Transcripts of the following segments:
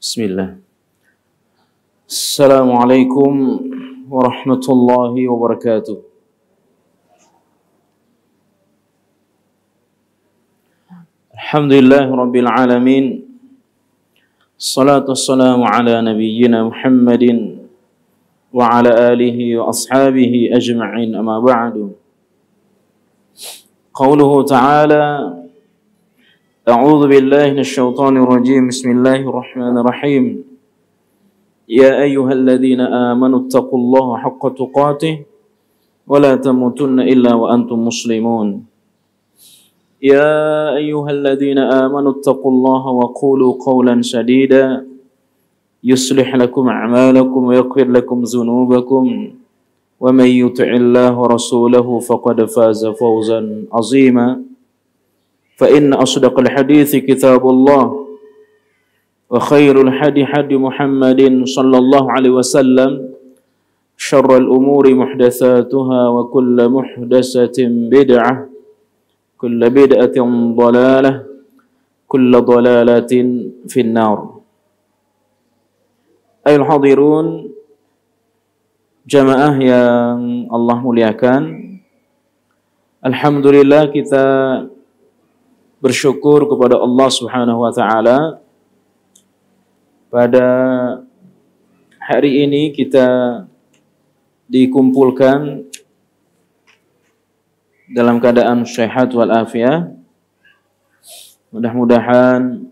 Bismillah. Assalamualaikum warahmatullahi wabarakatuh. Alhamdulillah rabbil alamin. Salatu wassalamu ala nabiyyina Muhammadin wa ala alihi wa ashabihi ajma'in, amma ba'du. Qauluhu ta'ala, a'udzu billahi minasyaitonir rajim. Bismillahirrahmanirrahim. Ya ayyuhalladzina amanu taqullaha haqqa tuqatih wa la tamutunna illa wa antum muslimun. يا أيها الذين آمنوا اتقوا الله وقولوا قولا سديدا يصلح لكم أعمالكم ويغفر لكم ذنوبكم ومن يطع الله ورسوله فقد فاز فوزا عظيما فإن أصدق الحديث كتاب الله وخير الهدي هدي محمد صلى الله عليه وسلم شر الأمور محدثاتها وكل محدثة بدعة كل بدعة ضلالة كل ضلالة في النار. Ayuhal hadirun, jamaah yang Allah muliakan, alhamdulillah kita bersyukur kepada Allah Subhanahu wa taala. Pada hari ini kita dikumpulkan dalam keadaan sehat wal afiat. Mudah-mudahan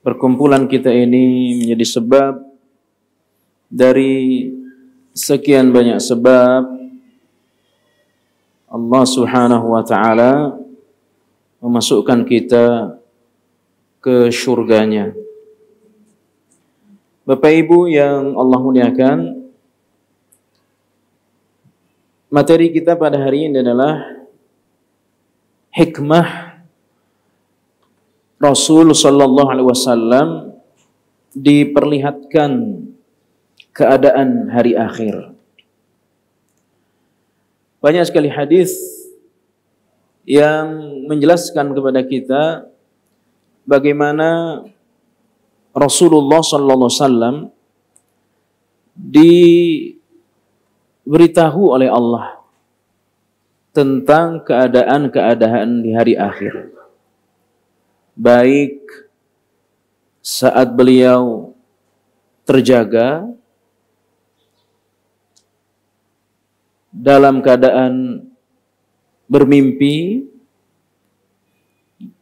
perkumpulan kita ini menjadi sebab dari sekian banyak sebab Allah Subhanahu wa taala memasukkan kita ke surganya. Bapak Ibu yang Allah muliakan, materi kita pada hari ini adalah hikmah Rasul sallallahu alaihi wasallam diperlihatkan keadaan hari akhir. Banyak sekali hadis yang menjelaskan kepada kita bagaimana Rasulullah sallallahu alaihi wasallam diberitahu oleh Allah tentang keadaan-keadaan di hari akhir. Baik saat beliau terjaga dalam keadaan bermimpi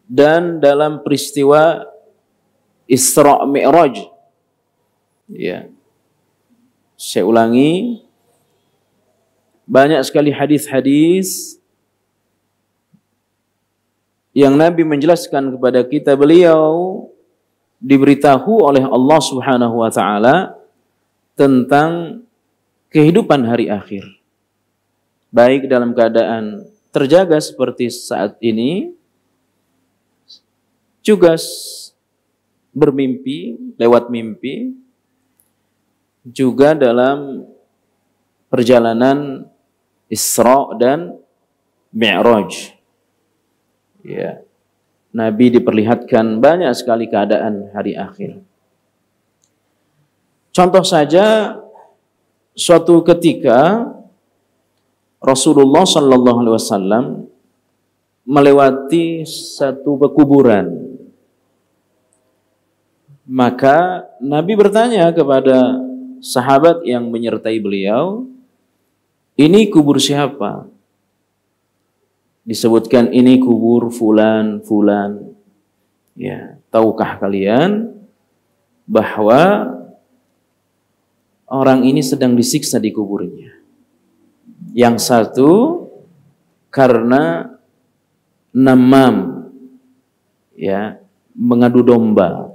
dan dalam peristiwa Isra Mi'raj. Ya. Saya ulangi, banyak sekali hadis-hadis yang Nabi menjelaskan kepada kita, beliau diberitahu oleh Allah Subhanahu wa taala tentang kehidupan hari akhir. Baik dalam keadaan terjaga seperti saat ini, juga bermimpi, lewat mimpi, juga dalam perjalanan Isra dan Mi'raj. Ya. Nabi diperlihatkan banyak sekali keadaan hari akhir. Contoh saja, suatu ketika Rasulullah sallallahu alaihi wasallam melewati satu pekuburan. Maka Nabi bertanya kepada sahabat yang menyertai beliau, ini kubur siapa? Disebutkan ini kubur fulan. Ya, tahukah kalian bahwa orang ini sedang disiksa di kuburnya? Yang satu karena namam, ya, mengadu domba.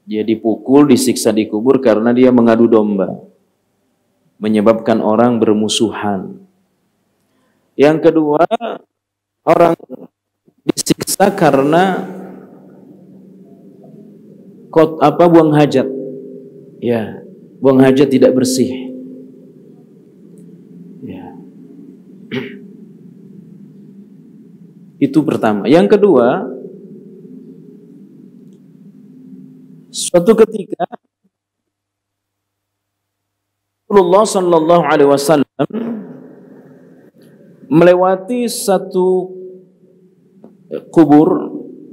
Dia dipukul, disiksa di kubur karena dia mengadu domba, menyebabkan orang bermusuhan. Yang kedua, orang disiksa karena buang hajat. Ya, buang hajat tidak bersih. Ya. Itu pertama. Yang kedua, Suatu ketika Rasulullah Shallallahu Alaihi Wasallam melewati satu kubur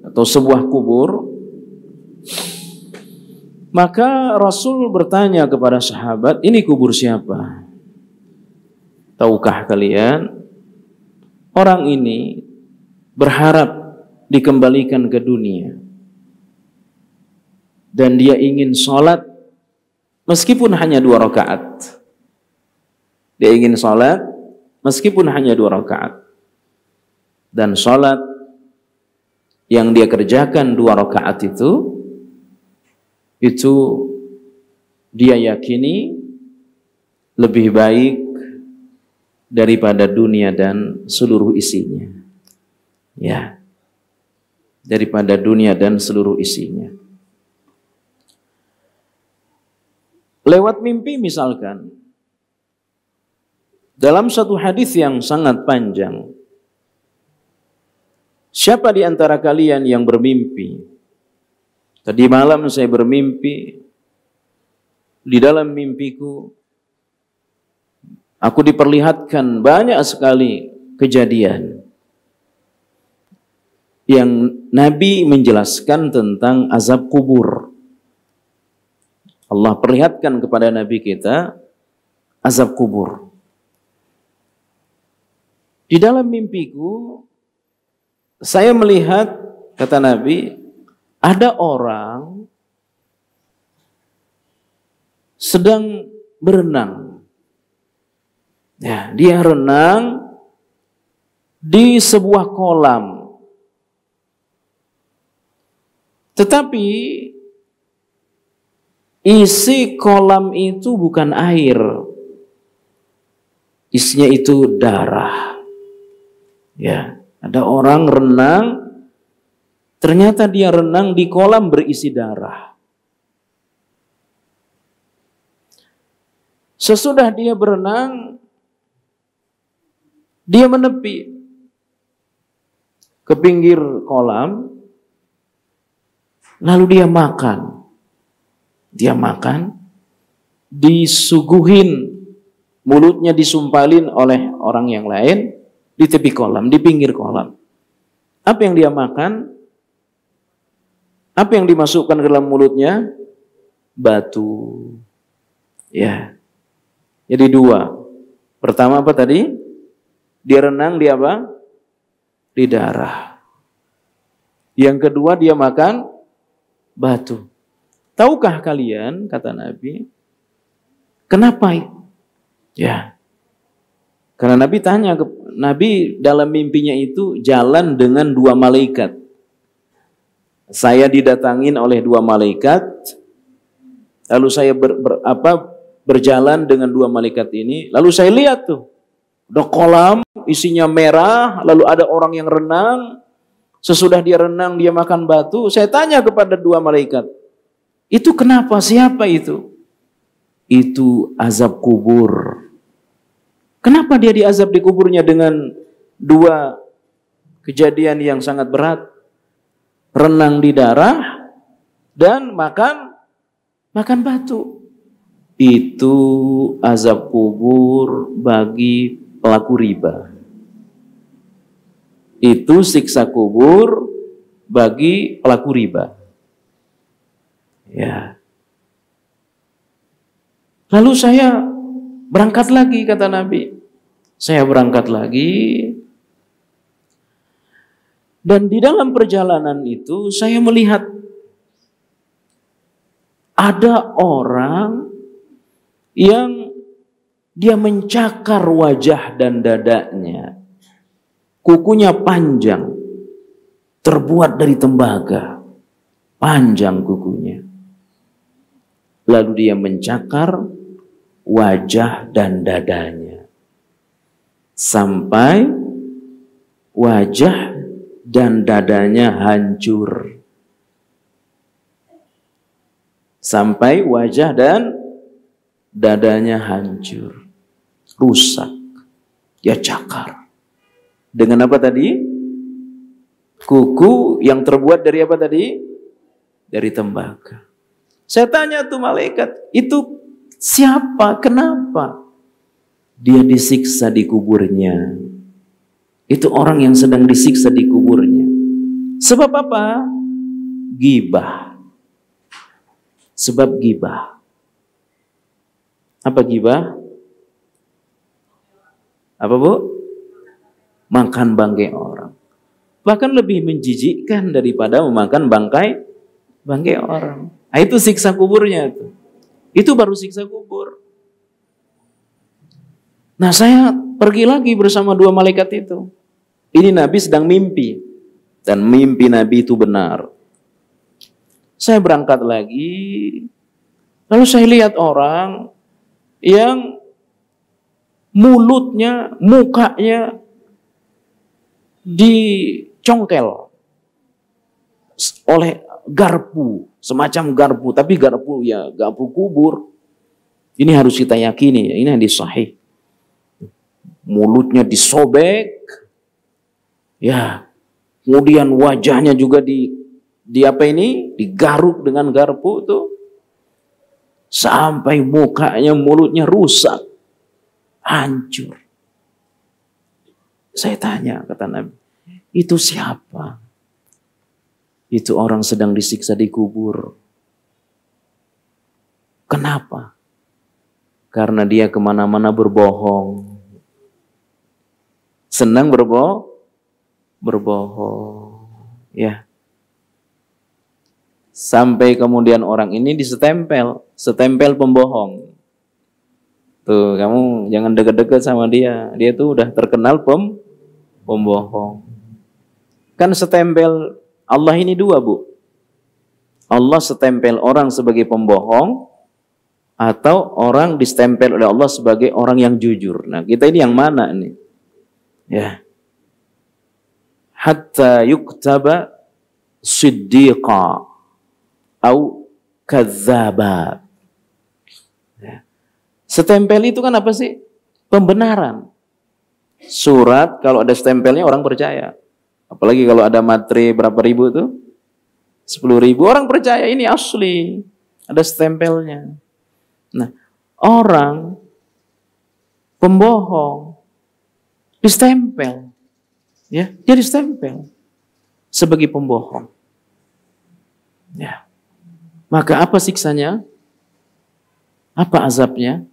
atau sebuah kubur, maka Rasul bertanya kepada sahabat, ini kubur siapa? Tahukah kalian, orang ini berharap dikembalikan ke dunia dan dia ingin sholat meskipun hanya 2 rakaat. Dia ingin sholat meskipun hanya 2 rakaat. Dan sholat yang dia kerjakan 2 rakaat itu dia yakini lebih baik daripada dunia dan seluruh isinya. Ya. Daripada dunia dan seluruh isinya. Lewat mimpi misalkan, dalam satu hadis yang sangat panjang, siapa di antara kalian yang bermimpi? Tadi malam saya bermimpi, di dalam mimpiku aku diperlihatkan banyak sekali kejadian yang Nabi menjelaskan tentang azab kubur. Allah perlihatkan kepada Nabi kita azab kubur. Di dalam mimpiku saya melihat, kata Nabi, ada orang sedang berenang. Ya, dia renang di sebuah kolam. Tetapi isi kolam itu bukan air. Isinya itu darah. Ya, ada orang renang, ternyata dia renang di kolam berisi darah. Sesudah dia berenang, dia menepi ke pinggir kolam, lalu dia makan. Dia makan, disuguhin, mulutnya disumpalin oleh orang yang lain di tepi kolam, di pinggir kolam. Apa yang dia makan? Apa yang dimasukkan ke dalam mulutnya? Batu. Ya. Jadi 2. Pertama apa tadi? Dia renang di apa? Di darah. Yang kedua dia makan batu. Tahukah kalian, kata Nabi, kenapa? Ya. Karena Nabi tanya, Nabi dalam mimpinya itu jalan dengan 2 malaikat. Saya didatangin oleh 2 malaikat, lalu saya berjalan dengan 2 malaikat ini, lalu saya lihat tuh, ada kolam isinya merah, lalu ada orang yang renang, sesudah dia renang dia makan batu. Saya tanya kepada 2 malaikat, itu kenapa? Siapa itu? Itu azab kubur. Kenapa dia diazab di kuburnya dengan 2 kejadian yang sangat berat? Renang di darah dan makan batu. Itu azab kubur bagi pelaku riba. Itu siksa kubur bagi pelaku riba. Ya. Lalu saya berangkat lagi, kata Nabi. Saya berangkat lagi. Dan di dalam perjalanan itu saya melihat ada orang yang dia mencakar wajah dan dadanya. Kukunya panjang, terbuat dari tembaga. Panjang kukunya. Lalu dia mencakar wajah dan dadanya. Sampai wajah dan dadanya hancur. Sampai wajah dan dadanya hancur. Rusak. Dia cakar. Dengan apa tadi? Kuku yang terbuat dari apa tadi? Dari tembaga. Saya tanya tuh malaikat, itu siapa? Kenapa? Dia disiksa di kuburnya. Itu orang yang sedang disiksa di kuburnya. Sebab apa? Ghibah. Sebab ghibah. Apa ghibah? Apa bu? Makan bangkai orang. Bahkan lebih menjijikkan daripada memakan bangkai orang. Nah, itu siksa kuburnya itu. Itu baru siksa kubur. Nah, saya pergi lagi bersama dua malaikat itu. Ini Nabi sedang mimpi. Dan mimpi Nabi itu benar. Saya berangkat lagi. Lalu saya lihat orang yang mulutnya, mukanya dicongkel oleh garpu, semacam garpu, tapi garpu ya garpu kubur. Ini harus kita yakini, ini hadis sahih. Mulutnya disobek, ya, kemudian wajahnya juga digaruk dengan garpu tuh, sampai mukanya, mulutnya rusak, hancur. Saya tanya, kata Nabi, itu siapa? Itu orang sedang disiksa di kubur. Kenapa? Karena dia kemana-mana berbohong. Senang berbohong. Ya. Sampai kemudian orang ini setempel pembohong. Tuh, kamu jangan deket-deket sama dia. Dia tuh udah terkenal pembohong. Kan setempel Allah ini dua, Bu. Allah setempel orang sebagai pembohong atau orang distempel oleh Allah sebagai orang yang jujur. Nah, kita ini yang mana nih? Ya. Hatta yuktaba siddiqa au kadzdzaba. Ya. Stempel itu kan apa sih? Pembenaran. Surat kalau ada stempelnya orang percaya. Apalagi kalau ada matre berapa ribu tuh? 10.000 orang percaya ini asli. Ada stempelnya. Nah, orang pembohong distempel. Ya, dia distempel sebagai pembohong. Ya. Maka apa siksanya? Apa azabnya?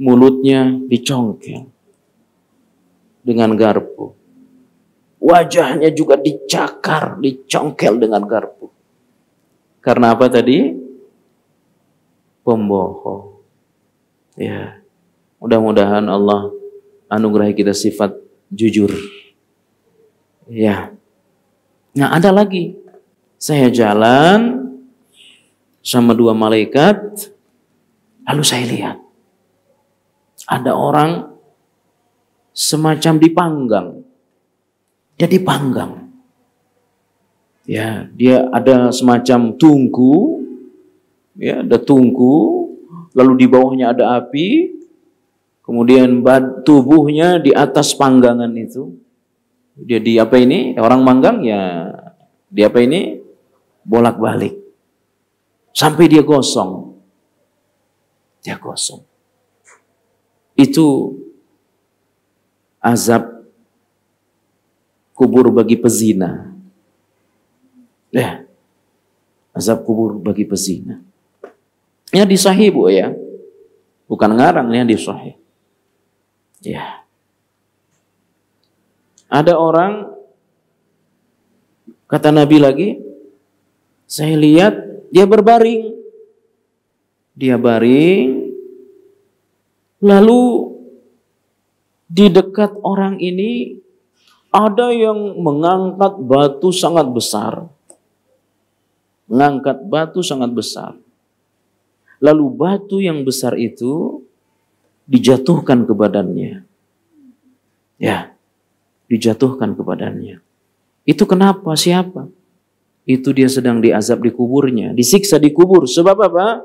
Mulutnya dicongkel dengan garpu. Wajahnya juga dicakar, dicongkel dengan garpu. Karena apa tadi? Pembohong. Ya. Mudah-mudahan Allah anugerahi kita sifat jujur. Ya. Nah, ada lagi. Saya jalan sama dua malaikat, lalu saya lihat ada orang semacam dipanggang. Dia dipanggang. Ya, dia ada semacam tungku, ya, ada tungku, lalu di bawahnya ada api, kemudian tubuhnya di atas panggangan itu. Dia di apa ini? Orang manggang ya, di apa ini? Bolak-balik. Sampai dia gosong. Dia gosong. Itu azab kubur bagi pezina. Ya. Azab kubur bagi pezina. Ya di sahih, Bu, ya. Bukan ngarang, ya di sahih. Ya. Ada orang, kata Nabi lagi, saya lihat dia berbaring. Dia baring, lalu di dekat orang ini ada yang mengangkat batu sangat besar. Mengangkat batu sangat besar. Lalu batu yang besar itu dijatuhkan ke badannya. Ya, dijatuhkan ke badannya. Itu kenapa? Siapa? Itu dia sedang diazab di kuburnya. Disiksa di kubur. Sebab apa?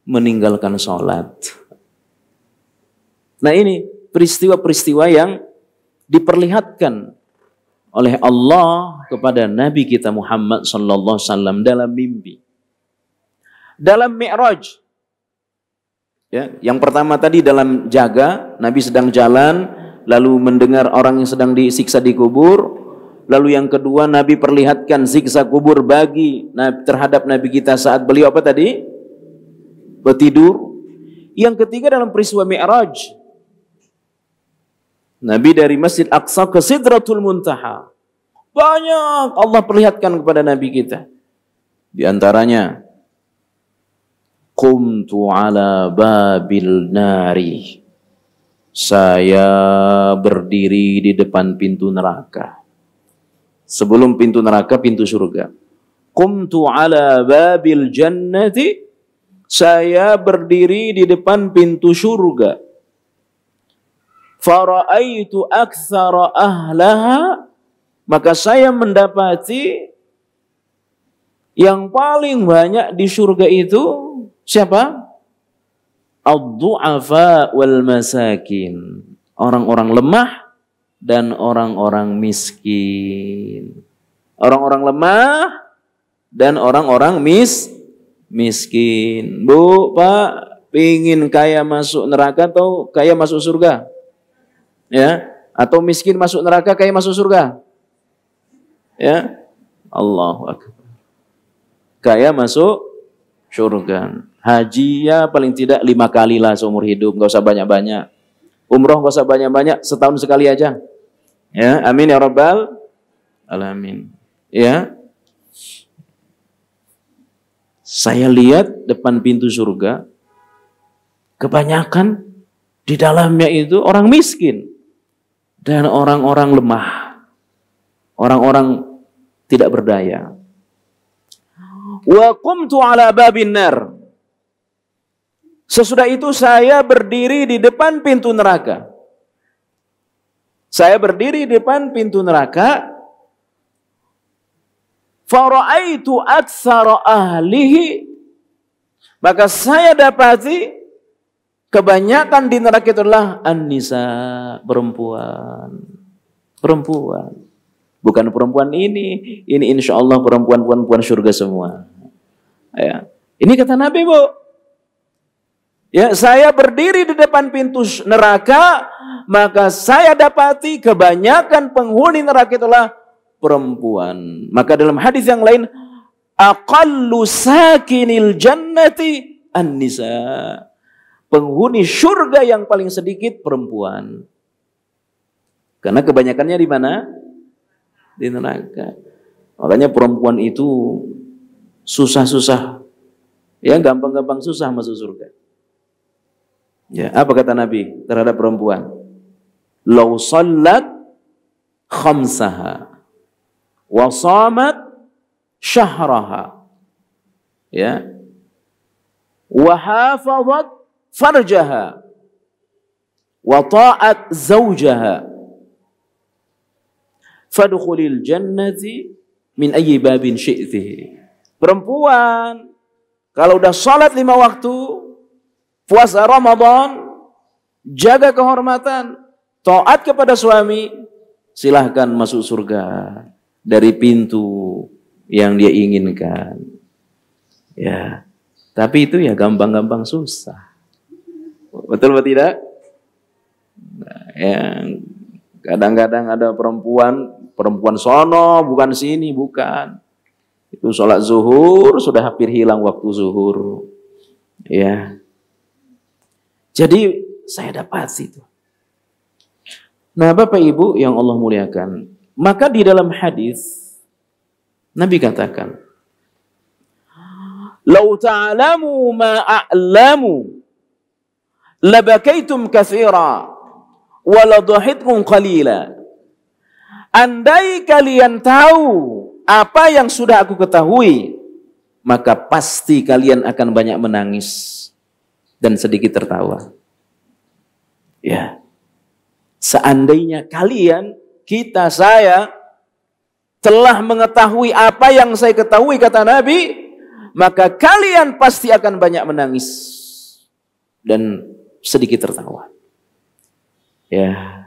Meninggalkan sholat. Nah, ini peristiwa-peristiwa yang diperlihatkan oleh Allah kepada Nabi kita Muhammad sallallahu alaihi wasallam dalam mimpi. dalam Mi'raj. Ya, yang pertama tadi dalam jaga, Nabi sedang jalan, lalu mendengar orang yang sedang disiksa di kubur. Lalu yang kedua, Nabi perlihatkan siksa kubur terhadap Nabi kita saat beliau apa tadi? Bertidur. Yang ketiga dalam peristiwa Mi'raj. Nabi dari Masjid Aqsa ke Sidratul Muntaha. Banyak Allah perlihatkan kepada Nabi kita. Di antaranya, Qumtu ala babil nari. Saya berdiri di depan pintu neraka. Sebelum pintu neraka, pintu surga. Qumtu ala babil jannati. Saya berdiri di depan pintu surga. Fara'aitu aktsara ahlaha. Maka saya mendapati yang paling banyak di surga itu siapa? Ad-du'afa wal masakin. Orang-orang lemah dan orang-orang miskin. Orang-orang lemah dan orang-orang miskin. Bu, Pak, pingin kaya masuk neraka atau kaya masuk surga? Ya, atau miskin masuk neraka, kaya masuk surga? Ya, Allahu Akbar. Kaya masuk surga. Haji ya paling tidak 5 kali lah seumur hidup, nggak usah banyak-banyak. Umroh nggak usah banyak-banyak, setahun sekali aja. Ya, amin ya rabbal alamin. Ya, saya lihat depan pintu surga, kebanyakan di dalamnya itu orang miskin dan orang-orang lemah, orang-orang tidak berdaya. Wa qumtu ala babin nar. Sesudah itu saya berdiri di depan pintu neraka. Saya berdiri di depan pintu neraka. Fara'aitu aktsara ahlihi. Maka saya dapati kebanyakan di neraka itu adalah an-nisa, perempuan. Perempuan. Bukan perempuan ini insya Allah perempuan-perempuan surga semua. Ya. Ini kata Nabi, Bu. Ya, saya berdiri di depan pintu neraka, maka saya dapati kebanyakan penghuni neraka itulah perempuan. Maka dalam hadis yang lain, aqallu sakinil jannati an-nisa. Penghuni surga yang paling sedikit perempuan. Karena kebanyakannya di mana? Di neraka. Makanya perempuan itu susah-susah. Ya, gampang-gampang susah masuk surga. Ya, apa kata Nabi terhadap perempuan? Lau sallat khamsaha wa shamat syahraha. Ya. Wa hafazat farjaha wa ta'at zawjaha. Fadkhulil jannati min ayyi babin syi'tihi. Perempuan kalau udah salat 5 waktu, puasa Ramadan, jaga kehormatan, taat kepada suami, silahkan masuk surga dari pintu yang dia inginkan. Ya, tapi itu ya gampang-gampang susah. Betul atau tidak? Nah, yang kadang-kadang ada perempuan sono, bukan sini, bukan. Itu sholat zuhur, sudah hampir hilang waktu zuhur. Ya. Jadi saya dapat itu. Nah, Bapak Ibu yang Allah muliakan, maka di dalam hadis Nabi katakan, "Lau ta'lamu ma a'lamu labakaitum katsira wa la dhahitkum qalila." Andai kalian tahu apa yang sudah aku ketahui, maka pasti kalian akan banyak menangis dan sedikit tertawa. Ya. Seandainya kalian, kita, saya telah mengetahui apa yang saya ketahui, kata Nabi, maka kalian pasti akan banyak menangis dan sedikit tertawa. Ya.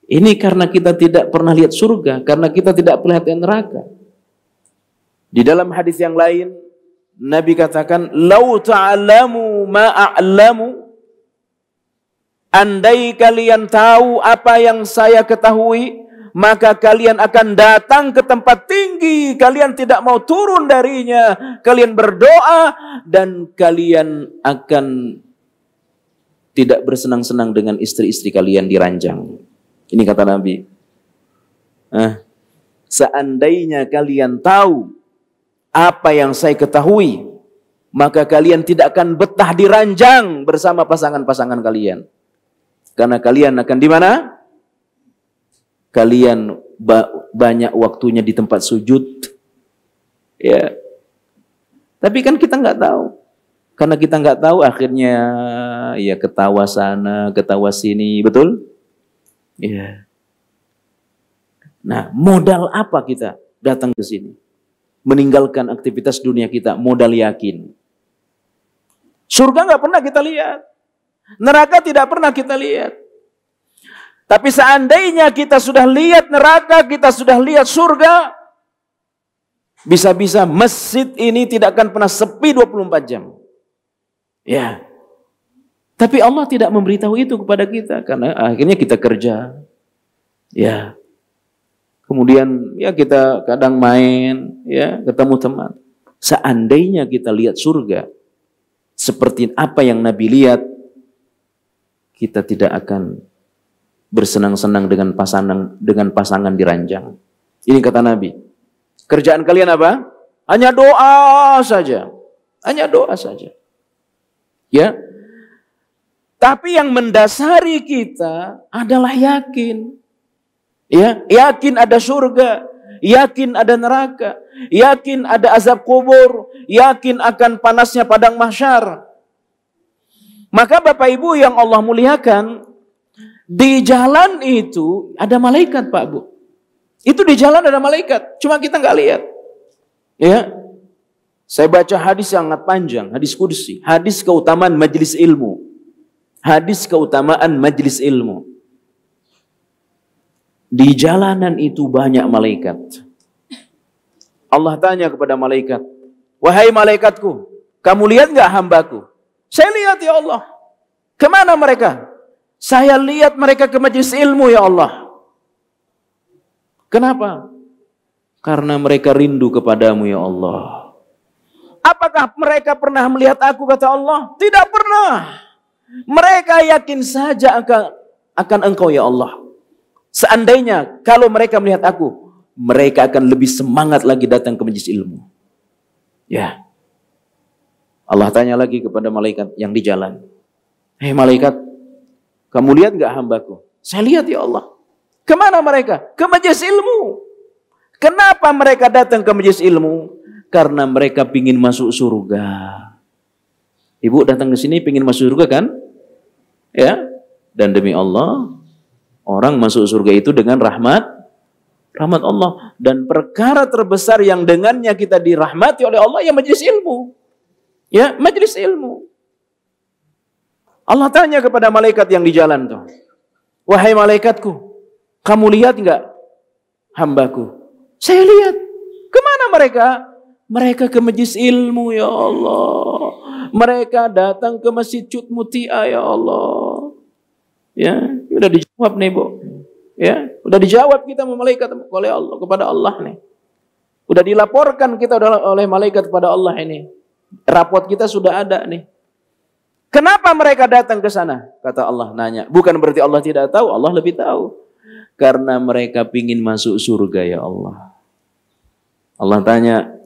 Ini karena kita tidak pernah lihat surga, karena kita tidak pernah lihat neraka. Di dalam hadis yang lain, Nabi katakan, "Lau ta'lamu ma a'lamu." Andai kalian tahu apa yang saya ketahui, maka kalian akan datang ke tempat tinggi, kalian tidak mau turun darinya, kalian berdoa, dan kalian akan tidak bersenang-senang dengan istri-istri kalian di ranjang. Ini kata Nabi. Seandainya kalian tahu apa yang saya ketahui, maka kalian tidak akan betah di ranjang bersama pasangan-pasangan kalian. Karena kalian akan di mana? Kalian banyak waktunya di tempat sujud. Ya. Tapi kan kita nggak tahu. Karena kita nggak tahu, akhirnya ya ketawa sana, ketawa sini, betul? Ya. Nah, modal apa kita datang ke sini? Meninggalkan aktivitas dunia kita, modal yakin. Surga nggak pernah kita lihat. Neraka tidak pernah kita lihat. Tapi seandainya kita sudah lihat neraka, kita sudah lihat surga, bisa-bisa masjid ini tidak akan pernah sepi 24 jam. Ya. Tapi Allah tidak memberitahu itu kepada kita, karena akhirnya kita kerja. Ya. Kemudian ya kita kadang main, ya, ketemu teman. Seandainya kita lihat surga seperti apa yang Nabi lihat, kita tidak akan bersenang-senang dengan pasangan di ranjang. Ini kata Nabi. Kerjaan kalian apa? Hanya doa saja. Hanya doa saja. Ya. Tapi yang mendasari kita adalah yakin. Ya, yakin ada surga, yakin ada neraka, yakin ada azab kubur, yakin akan panasnya padang mahsyar. Maka Bapak Ibu yang Allah muliakan, di jalan itu ada malaikat, Pak Bu. Itu di jalan ada malaikat, cuma kita nggak lihat. Ya, saya baca hadis yang sangat panjang, hadis qudsi, hadis keutamaan majelis ilmu, hadis keutamaan majelis ilmu. Di jalanan itu banyak malaikat. Allah tanya kepada malaikat, "Wahai malaikatku, kamu lihat nggak hambaku?" "Saya lihat ya Allah." "Kemana mereka?" "Saya lihat mereka ke majelis ilmu ya Allah." "Kenapa?" "Karena mereka rindu kepadamu ya Allah." "Apakah mereka pernah melihat aku?" kata Allah. "Tidak pernah. Mereka yakin saja akan engkau ya Allah. Seandainya kalau mereka melihat aku, mereka akan lebih semangat lagi datang ke majelis ilmu." Ya. Allah tanya lagi kepada malaikat yang di jalan, "Hei malaikat, kamu lihat gak hambaku?" "Saya lihat ya Allah." "Kemana mereka?" "Ke majelis ilmu." "Kenapa mereka datang ke majelis ilmu?" "Karena mereka pingin masuk surga." Ibu datang ke sini pingin masuk surga kan? Ya. Dan demi Allah, orang masuk surga itu dengan rahmat Allah. Dan perkara terbesar yang dengannya kita dirahmati oleh Allah ya majelis ilmu. Ya, majelis ilmu. Allah tanya kepada malaikat yang di jalan tuh, "Wahai malaikatku, kamu lihat enggak hambaku?" "Saya lihat." "Kemana mereka?" "Mereka ke majelis ilmu ya Allah. Mereka datang ke Masjid Cut Mutia ya Allah." Ya, udah dijawab nih Bu. Ya, udah dijawab kita sama malaikat oleh Allah kepada Allah nih. Udah dilaporkan kita oleh malaikat kepada Allah ini. Rapot kita sudah ada nih. "Kenapa mereka datang ke sana?" Kata Allah nanya. Bukan berarti Allah tidak tahu, Allah lebih tahu. "Karena mereka pingin masuk surga ya Allah." Allah tanya,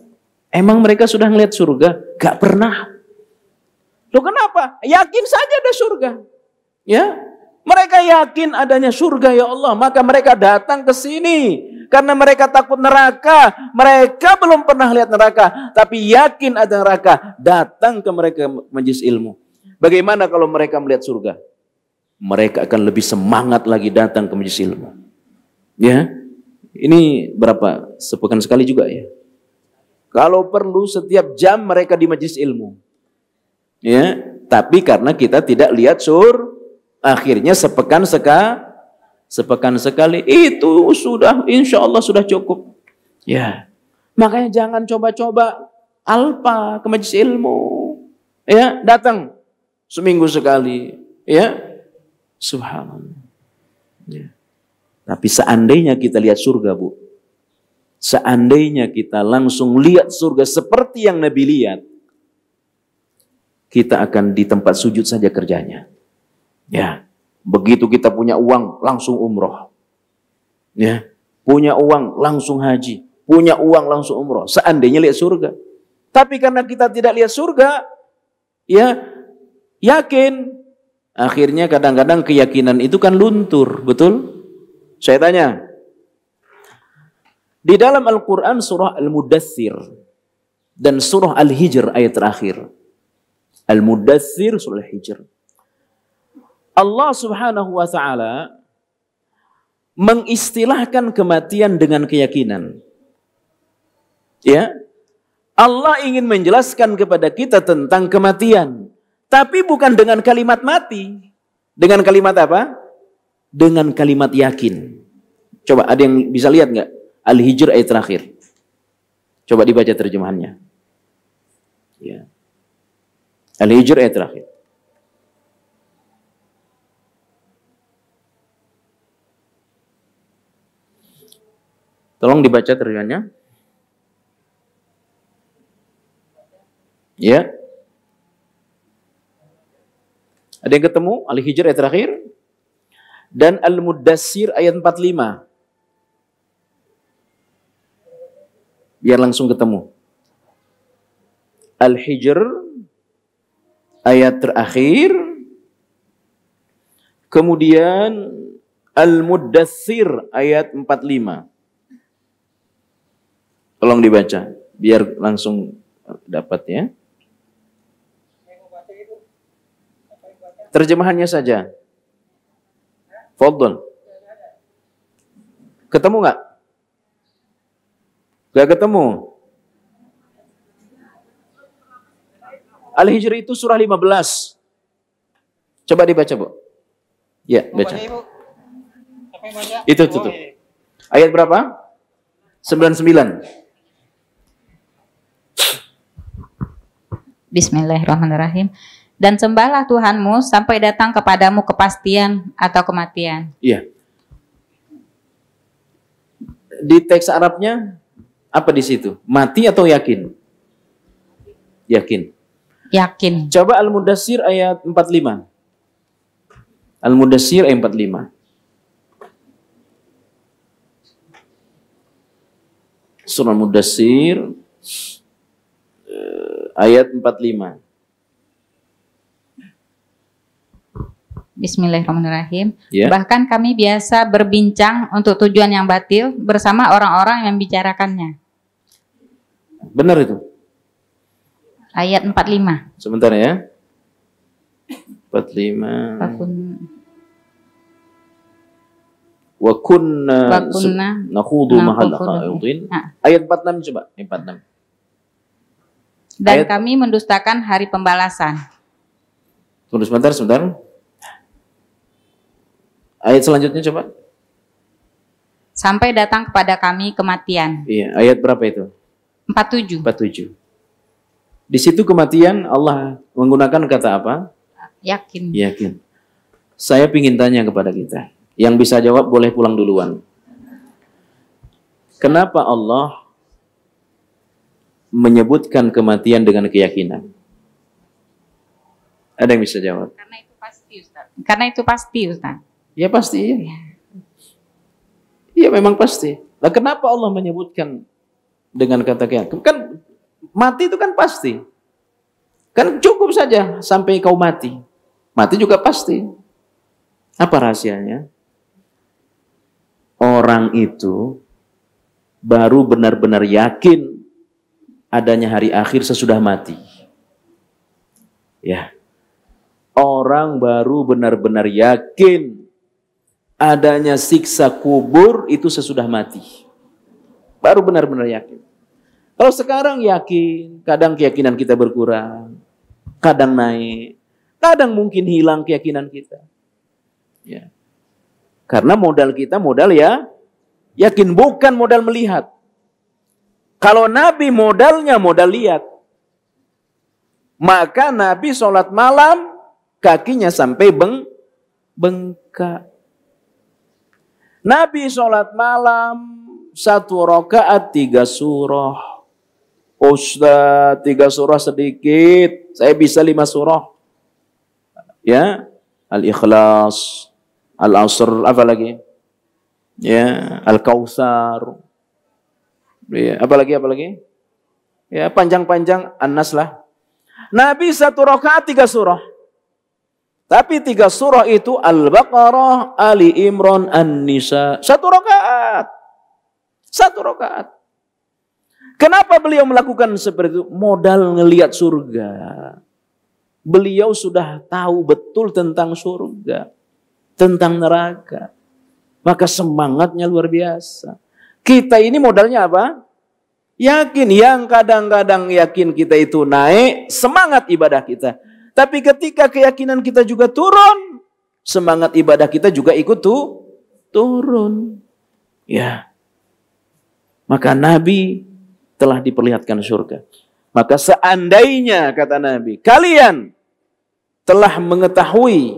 "Emang mereka sudah ngeliat surga?" "Gak pernah." "Loh kenapa?" "Yakin saja ada surga." Ya. Mereka yakin adanya surga ya Allah, maka mereka datang ke sini karena mereka takut neraka. Mereka belum pernah lihat neraka, tapi yakin ada neraka, datang ke mereka majelis ilmu. Bagaimana kalau mereka melihat surga? Mereka akan lebih semangat lagi datang ke majelis ilmu. Ya. Ini berapa? Sepekan sekali juga ya. Kalau perlu setiap jam mereka di majelis ilmu. Ya, tapi karena kita tidak lihat akhirnya sepekan sekali itu sudah insya Allah sudah cukup. Ya, makanya jangan coba-coba Alpa, ke majelis ilmu. Ya, datang seminggu sekali. Ya, subhanallah. Ya. Tapi seandainya kita lihat surga, Bu. Seandainya kita langsung lihat surga seperti yang Nabi lihat, kita akan di tempat sujud saja kerjanya. Ya, begitu kita punya uang langsung umroh. Ya, punya uang langsung haji, punya uang langsung umroh. Seandainya lihat surga. Tapi karena kita tidak lihat surga, ya yakin. Akhirnya kadang-kadang keyakinan itu kan luntur, betul? Saya tanya, di dalam Al-Quran surah Al-Mudaththir dan surah Al-Hijr ayat terakhir. Al-Mudaththir surah Al-Hijr. Allah subhanahu wa ta'ala mengistilahkan kematian dengan keyakinan. Ya, Allah ingin menjelaskan kepada kita tentang kematian. Tapi bukan dengan kalimat mati. Dengan kalimat apa? Dengan kalimat yakin. Coba ada yang bisa lihat nggak? Al-Hijr ayat terakhir. Coba dibaca terjemahannya. Ya. Al-Hijr ayat terakhir. Tolong dibaca terjemahannya. Ya. Ada yang ketemu? Al-Hijr ayat terakhir. Dan Al-Mudaththir ayat 45. Biar langsung ketemu. Al-Hijr ayat terakhir. Kemudian Al-Mudaththir ayat 45. Tolong dibaca. Biar langsung dapat ya. Terjemahannya saja. Fadhol. Ketemu nggak? Nggak ketemu. Al-Hijr itu surah 15. Coba dibaca, Bu. Ya, baca. Itu tutup. Ayat berapa? 99. Bismillahirrahmanirrahim. Dan sembahlah Tuhanmu sampai datang kepadamu kepastian atau kematian. Iya. Di teks Arabnya apa di situ? Mati atau yakin? Yakin. Yakin. Coba Al-Mudaththir ayat 45. Al-Mudaththir ayat 45. Surah Al-Mudaththir ayat 45. Bismillahirrahmanirrahim. Ya. Bahkan kami biasa berbincang untuk tujuan yang batil bersama orang-orang yang membicarakannya. Benar itu. Ayat 45. Sebentar ya. 45. Wa kunna nakhudu mahal khaidin. Ayat 46 coba. 46. Dan kami mendustakan hari pembalasan. Tunggu sebentar. Ayat selanjutnya coba. Sampai datang kepada kami kematian. Iya, ayat berapa itu? 47. 47. Di situ kematian Allah menggunakan kata apa? Yakin. Yakin. Saya ingin tanya kepada kita. Yang bisa jawab boleh pulang duluan. Kenapa Allah menyebutkan kematian dengan keyakinan? Ada yang bisa jawab? Karena itu pasti, Ustaz. Karena itu pasti, Ustaz. Ya pasti. Iya memang pasti. Nah, kenapa Allah menyebutkan dengan kata keyakinan? Kan mati itu kan pasti. Kan cukup saja sampai kau mati. Mati juga pasti. Apa rahasianya? Orang itu baru benar-benar yakin adanya hari akhir sesudah mati. Ya. Orang baru benar-benar yakin adanya siksa kubur itu sesudah mati. Baru benar-benar yakin. Kalau sekarang yakin, kadang keyakinan kita berkurang, kadang naik, kadang mungkin hilang keyakinan kita. Ya. Karena modal kita modal ya yakin, bukan modal melihat. Kalau Nabi modalnya modal lihat. Maka Nabi sholat malam kakinya sampai bengkak. Nabi sholat malam 1 rakaat 3 surah. Ustaz, 3 surah sedikit, saya bisa 5 surah. Ya, Al-Ikhlas, Al-Asr, apa lagi? Ya, Al-Kautsar. Ya, apa lagi? Ya, panjang-panjang An-Nas lah. Nabi 1 rakaat 3 surah. Tapi 3 surah itu Al-Baqarah, Ali Imran, An-Nisa. 1 rakaat. 1 rakaat. Kenapa beliau melakukan seperti itu? Modal ngelihat surga. Beliau sudah tahu betul tentang surga, tentang neraka. Maka semangatnya luar biasa. Kita ini modalnya apa? Yakin. Yang kadang-kadang yakin kita itu naik, semangat ibadah kita. Tapi ketika keyakinan kita juga turun, semangat ibadah kita juga ikut turun. Ya. Maka Nabi telah diperlihatkan surga. Maka seandainya, kata Nabi, kalian telah mengetahui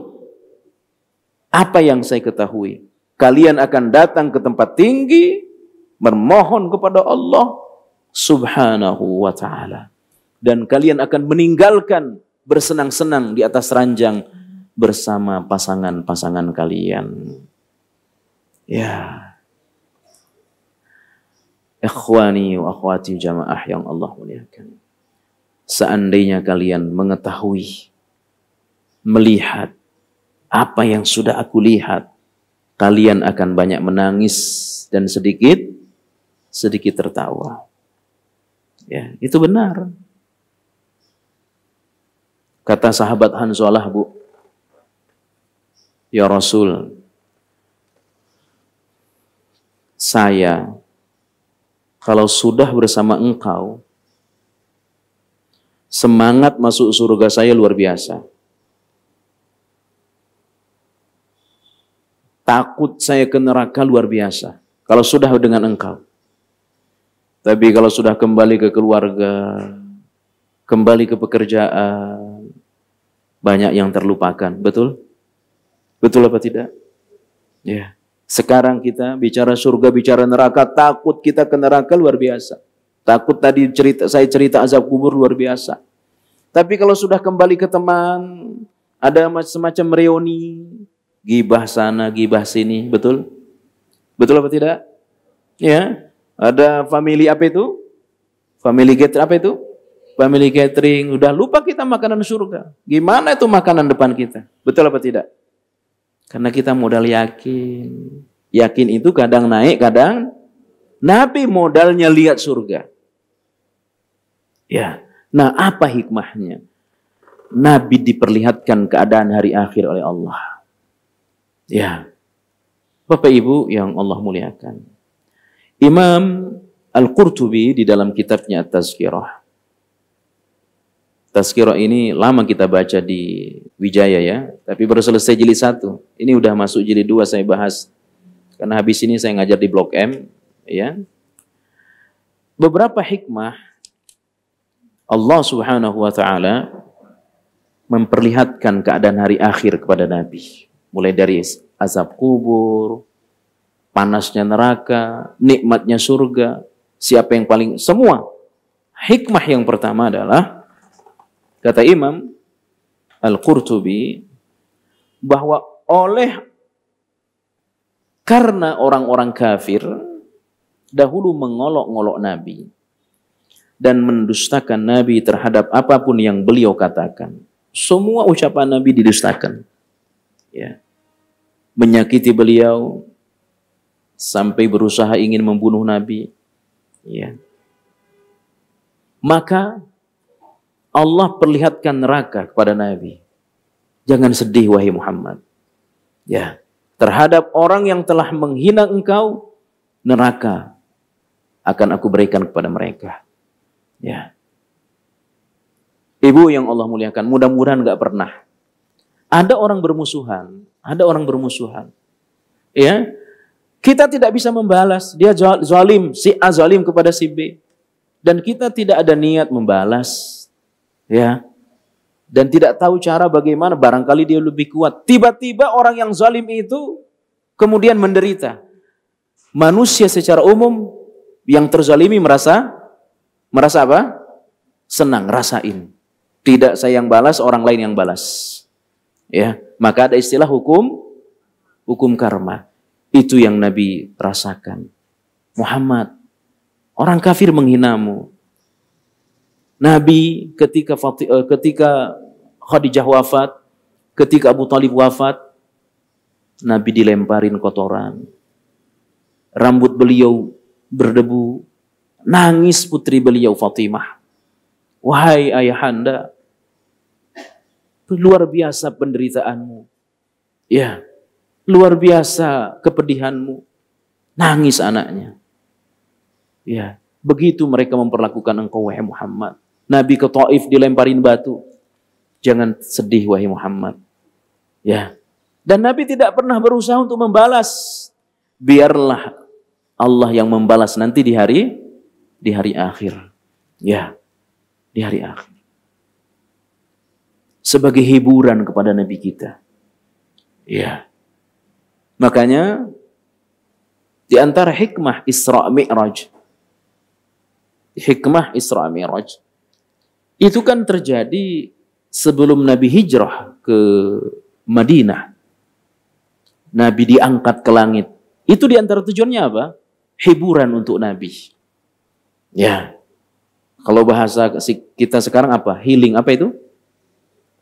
apa yang saya ketahui, kalian akan datang ke tempat tinggi, memohon kepada Allah Subhanahu wa ta'ala. Dan kalian akan meninggalkan bersenang-senang di atas ranjang bersama pasangan-pasangan kalian. Ya. Ikhwani wa akhwati jamaah yang Allah muliakan. Seandainya kalian mengetahui, melihat apa yang sudah aku lihat, kalian akan banyak menangis dan sedikit tertawa. Ya, itu benar. Kata sahabat Hanzalah, Bu, ya Rasul, saya kalau sudah bersama engkau, semangat masuk surga saya luar biasa. Takut saya ke neraka luar biasa kalau sudah dengan engkau. Tapi kalau sudah kembali ke keluarga, kembali ke pekerjaan, banyak yang terlupakan. Betul? Betul apa tidak? Ya. Sekarang kita bicara surga, bicara neraka, takut kita ke neraka luar biasa. Takut tadi saya cerita azab kubur luar biasa. Tapi kalau sudah kembali ke teman, ada semacam reuni, gibah sana, gibah sini, betul? Betul apa tidak? Ya, ada family apa itu? Family gathering apa itu? Family gathering, udah lupa kita makanan surga. Gimana itu makanan depan kita? Betul apa tidak? Karena kita modal yakin. Yakin itu kadang naik, kadang Nabi modalnya lihat surga. Ya. Nah, apa hikmahnya? Nabi diperlihatkan keadaan hari akhir oleh Allah. Ya. Bapak Ibu yang Allah muliakan. Imam Al-Qurtubi di dalam kitabnya At-Tazkirah. Tazkirah ini lama kita baca di Wijaya ya, tapi baru selesai jilid 1. Ini udah masuk jilid 2 saya bahas. Karena habis ini saya ngajar di Blok M, ya. Beberapa hikmah Allah Subhanahu wa taala memperlihatkan keadaan hari akhir kepada Nabi. Mulai dari azab kubur, panasnya neraka, nikmatnya surga, siapa yang paling semua. Hikmah yang pertama adalah kata Imam Al-Qurtubi bahwa karena orang-orang kafir dahulu mengolok-ngolok Nabi dan mendustakan Nabi terhadap apapun yang beliau katakan. Semua ucapan Nabi didustakan. Ya. Menyakiti beliau sampai berusaha ingin membunuh Nabi. Ya. Maka Allah perlihatkan neraka kepada Nabi. Jangan sedih wahai Muhammad. Ya, terhadap orang yang telah menghina engkau, neraka akan aku berikan kepada mereka. Ya. Ibu yang Allah muliakan, mudah-mudahan enggak pernah. Ada orang bermusuhan, Ya. Kita tidak bisa membalas, dia zalim, si A zalim kepada si B. Dan kita tidak ada niat membalas. Ya, dan tidak tahu cara bagaimana, barangkali dia lebih kuat. Tiba-tiba orang yang zalim itu kemudian menderita. Manusia secara umum yang terzalimi merasa apa? Senang, rasain. Tidak saya yang balas, orang lain yang balas. Ya, maka ada istilah hukum karma. Itu yang Nabi rasakan. Muhammad, orang kafir menghinamu. Nabi ketika Khadijah wafat, ketika Abu Talib wafat, Nabi dilemparin kotoran. Rambut beliau berdebu. Nangis putri beliau Fatimah. Wahai ayahanda, luar biasa penderitaanmu. Ya, luar biasa kepedihanmu. Nangis anaknya. Ya, begitu mereka memperlakukan engkau wahai Muhammad. Nabi ke Taif dilemparin batu. Jangan sedih wahai Muhammad. Ya. Dan Nabi tidak pernah berusaha untuk membalas. Biarlah Allah yang membalas nanti di hari akhir. Ya. Di hari akhir. Sebagai hiburan kepada Nabi kita. Ya. Makanya di antara hikmah Isra Mi'raj. Hikmah Isra Mi'raj itu kan terjadi sebelum Nabi hijrah ke Madinah. Nabi diangkat ke langit. Itu di antara tujuannya apa? Hiburan untuk Nabi. Ya. Kalau bahasa kita sekarang apa? Healing. Apa itu?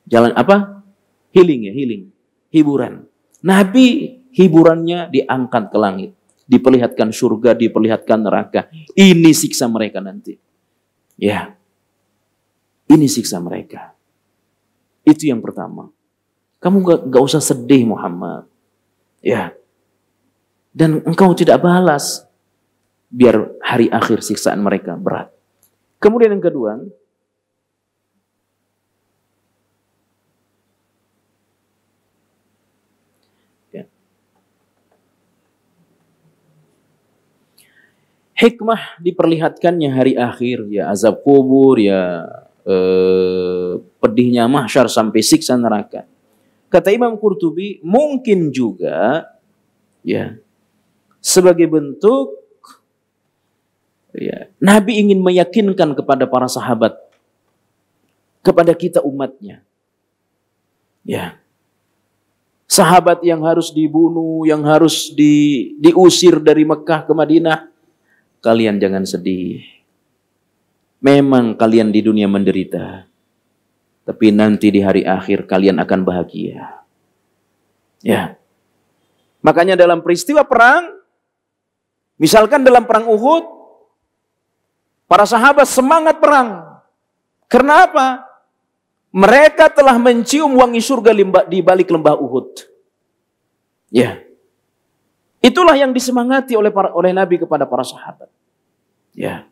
Jalan apa? Healing ya, healing. Hiburan. Nabi hiburannya diangkat ke langit. Diperlihatkan surga, diperlihatkan neraka. Ini siksa mereka nanti. Ya. Ini siksa mereka. Itu yang pertama. Kamu gak usah sedih Muhammad. Ya. Dan engkau tidak balas. Biar hari akhir siksaan mereka berat. Kemudian yang kedua. Hikmah diperlihatkannya hari akhir, ya azab kubur, ya pedihnya mahsyar sampai siksa neraka. Kata Imam Qurtubi, mungkin juga ya sebagai bentuk ya Nabi ingin meyakinkan kepada para sahabat, kepada kita umatnya. Ya. Sahabat yang harus dibunuh, yang harus diusir dari Mekah ke Madinah. Kalian jangan sedih. Memang kalian di dunia menderita. Tapi nanti di hari akhir kalian akan bahagia. Ya. Makanya dalam peristiwa perang, misalkan dalam perang Uhud, para sahabat semangat perang. Karena apa? Mereka telah mencium wangi surga di balik lembah Uhud. Ya. Itulah yang disemangati oleh Nabi kepada para sahabat. Ya.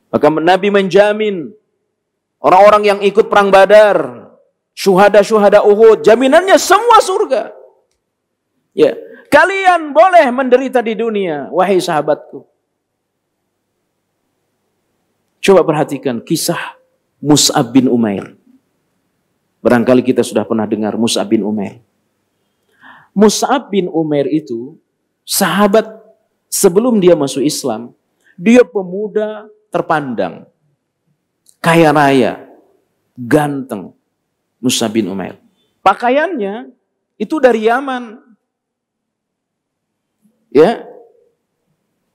Maka Nabi menjamin orang-orang yang ikut perang Badar, syuhada-syuhada Uhud, jaminannya semua surga. Ya. Kalian boleh menderita di dunia, wahai sahabatku. Coba perhatikan kisah Mus'ab bin Umair. Barangkali kita sudah pernah dengar Mus'ab bin Umair. Mus'ab bin Umair itu sahabat sebelum dia masuk Islam, dia pemuda terpandang, kaya raya, ganteng, Mus'ab bin Umair. Pakaiannya itu dari Yaman. Ya.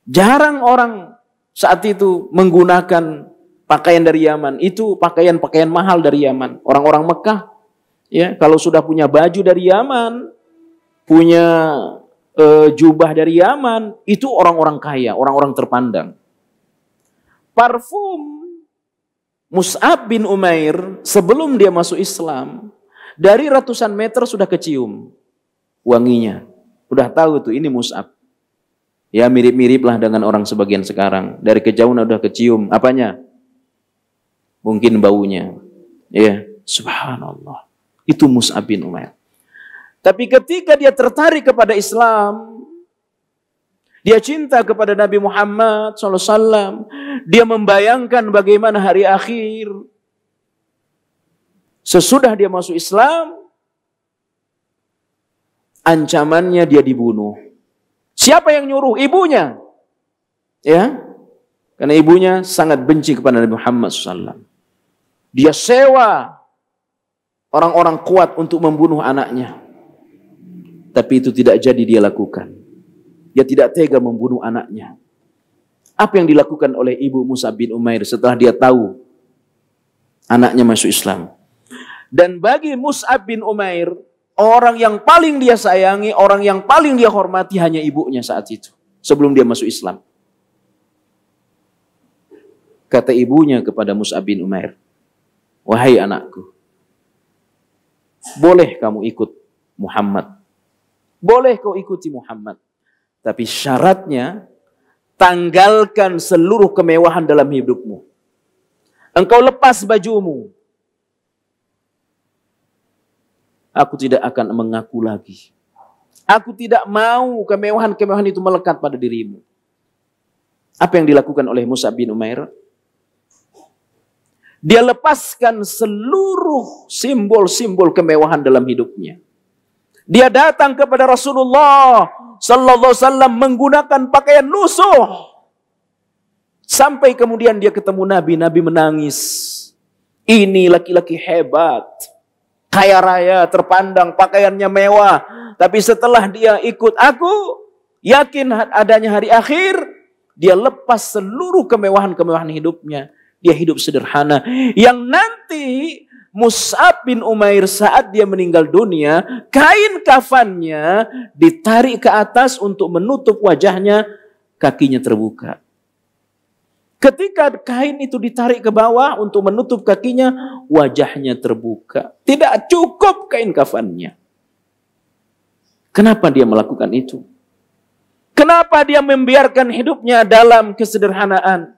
Jarang orang saat itu menggunakan pakaian dari Yaman. Itu pakaian-pakaian mahal dari Yaman. Orang-orang Mekah, ya, kalau sudah punya baju dari Yaman, punya jubah dari Yaman, itu orang-orang kaya, orang-orang terpandang. Parfum Mus'ab bin Umair sebelum dia masuk Islam, dari ratusan meter sudah kecium wanginya. Udah tahu tuh ini Mus'ab. Ya mirip-mirip lah dengan orang sebagian sekarang. Dari kejauhan udah kecium. Apanya? Mungkin baunya. Ya, subhanallah. Itu Mus'ab bin Umair. Tapi ketika dia tertarik kepada Islam, dia cinta kepada Nabi Muhammad SAW, dia membayangkan bagaimana hari akhir. Sesudah dia masuk Islam, ancamannya dia dibunuh. Siapa yang nyuruh? Ibunya. Ya, karena ibunya sangat benci kepada Nabi Muhammad SAW. Dia sewa orang-orang kuat untuk membunuh anaknya. Tapi itu tidak jadi dia lakukan. Dia tidak tega membunuh anaknya. Apa yang dilakukan oleh ibu Mus'ab bin Umair setelah dia tahu anaknya masuk Islam? Dan bagi Mus'ab bin Umair, orang yang paling dia sayangi, orang yang paling dia hormati hanya ibunya saat itu. Sebelum dia masuk Islam. Kata ibunya kepada Mus'ab bin Umair, wahai anakku, boleh kamu ikut Muhammad. Boleh kau ikuti Muhammad. Tapi syaratnya, tanggalkan seluruh kemewahan dalam hidupmu. Engkau lepas bajumu. Aku tidak akan mengaku lagi. Aku tidak mau kemewahan-kemewahan itu melekat pada dirimu. Apa yang dilakukan oleh Mus'ab bin Umair? Dia lepaskan seluruh simbol-simbol kemewahan dalam hidupnya. Dia datang kepada Rasulullah sallallahu alaihi wasallam menggunakan pakaian lusuh. Sampai kemudian dia ketemu Nabi, Nabi menangis. Ini laki-laki hebat, kaya raya, terpandang, pakaiannya mewah. Tapi setelah dia ikut aku, yakin adanya hari akhir, dia lepas seluruh kemewahan-kemewahan hidupnya. Dia hidup sederhana. Yang nanti Mus'ab bin Umair saat dia meninggal dunia, kain kafannya ditarik ke atas untuk menutup wajahnya, kakinya terbuka. Ketika kain itu ditarik ke bawah untuk menutup kakinya, wajahnya terbuka. Tidak cukup kain kafannya. Kenapa dia melakukan itu? Kenapa dia membiarkan hidupnya dalam kesederhanaan?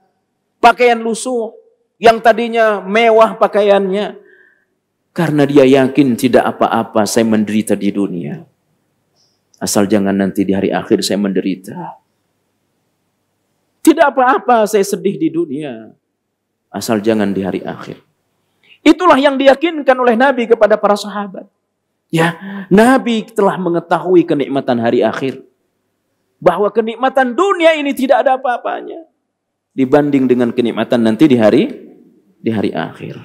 Pakaian lusuh yang tadinya mewah pakaiannya. Karena dia yakin tidak apa-apa saya menderita di dunia. Asal jangan nanti di hari akhir saya menderita. Tidak apa-apa saya sedih di dunia. Asal jangan di hari akhir. Itulah yang diyakinkan oleh Nabi kepada para sahabat. Ya, Nabi telah mengetahui kenikmatan hari akhir. Bahwa kenikmatan dunia ini tidak ada apa-apanya dibanding dengan kenikmatan nanti di hari akhir.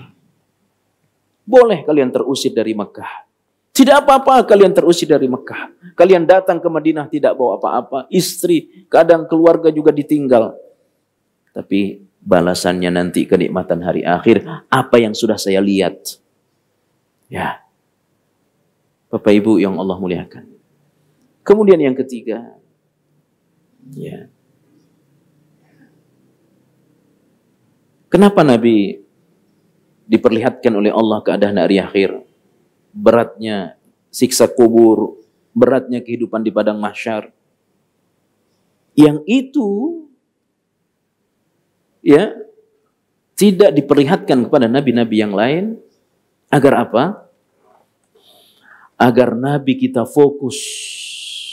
Boleh kalian terusir dari Mekah. Tidak apa-apa kalian terusir dari Mekah. Kalian datang ke Madinah tidak bawa apa-apa. Istri, kadang keluarga juga ditinggal. Tapi balasannya nanti kenikmatan hari akhir. Apa yang sudah saya lihat. Ya. Bapak Ibu yang Allah muliakan. Kemudian yang ketiga. Ya. Kenapa Nabi diperlihatkan oleh Allah keadaan hari akhir? Beratnya siksa kubur, beratnya kehidupan di padang mahsyar. Yang itu ya tidak diperlihatkan kepada nabi-nabi yang lain agar apa? Agar Nabi kita fokus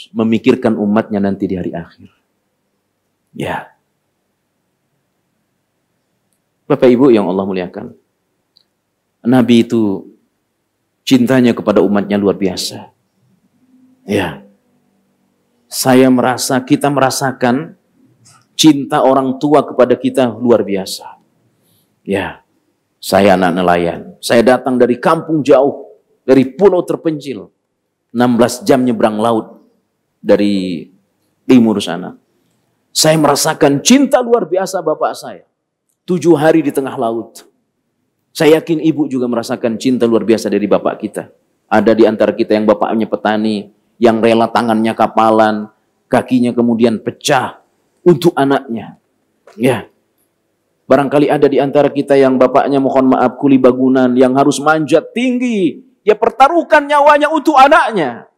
memikirkan umatnya nanti di hari akhir. Ya. Bapak Ibu yang Allah muliakan. Nabi itu cintanya kepada umatnya luar biasa. Ya. Kita merasakan cinta orang tua kepada kita luar biasa. Ya. Saya anak nelayan. Saya datang dari kampung jauh, dari pulau terpencil. 16 jam nyebrang laut dari timur sana. Saya merasakan cinta luar biasa bapak saya. 7 hari di tengah laut. Saya yakin ibu juga merasakan cinta luar biasa dari bapak kita. Ada di antara kita yang bapaknya petani, yang rela tangannya kapalan, kakinya kemudian pecah untuk anaknya. Ya. Barangkali ada di antara kita yang bapaknya mohon maaf kuli bangunan, yang harus manjat tinggi. Dia pertaruhkan nyawanya untuk anaknya.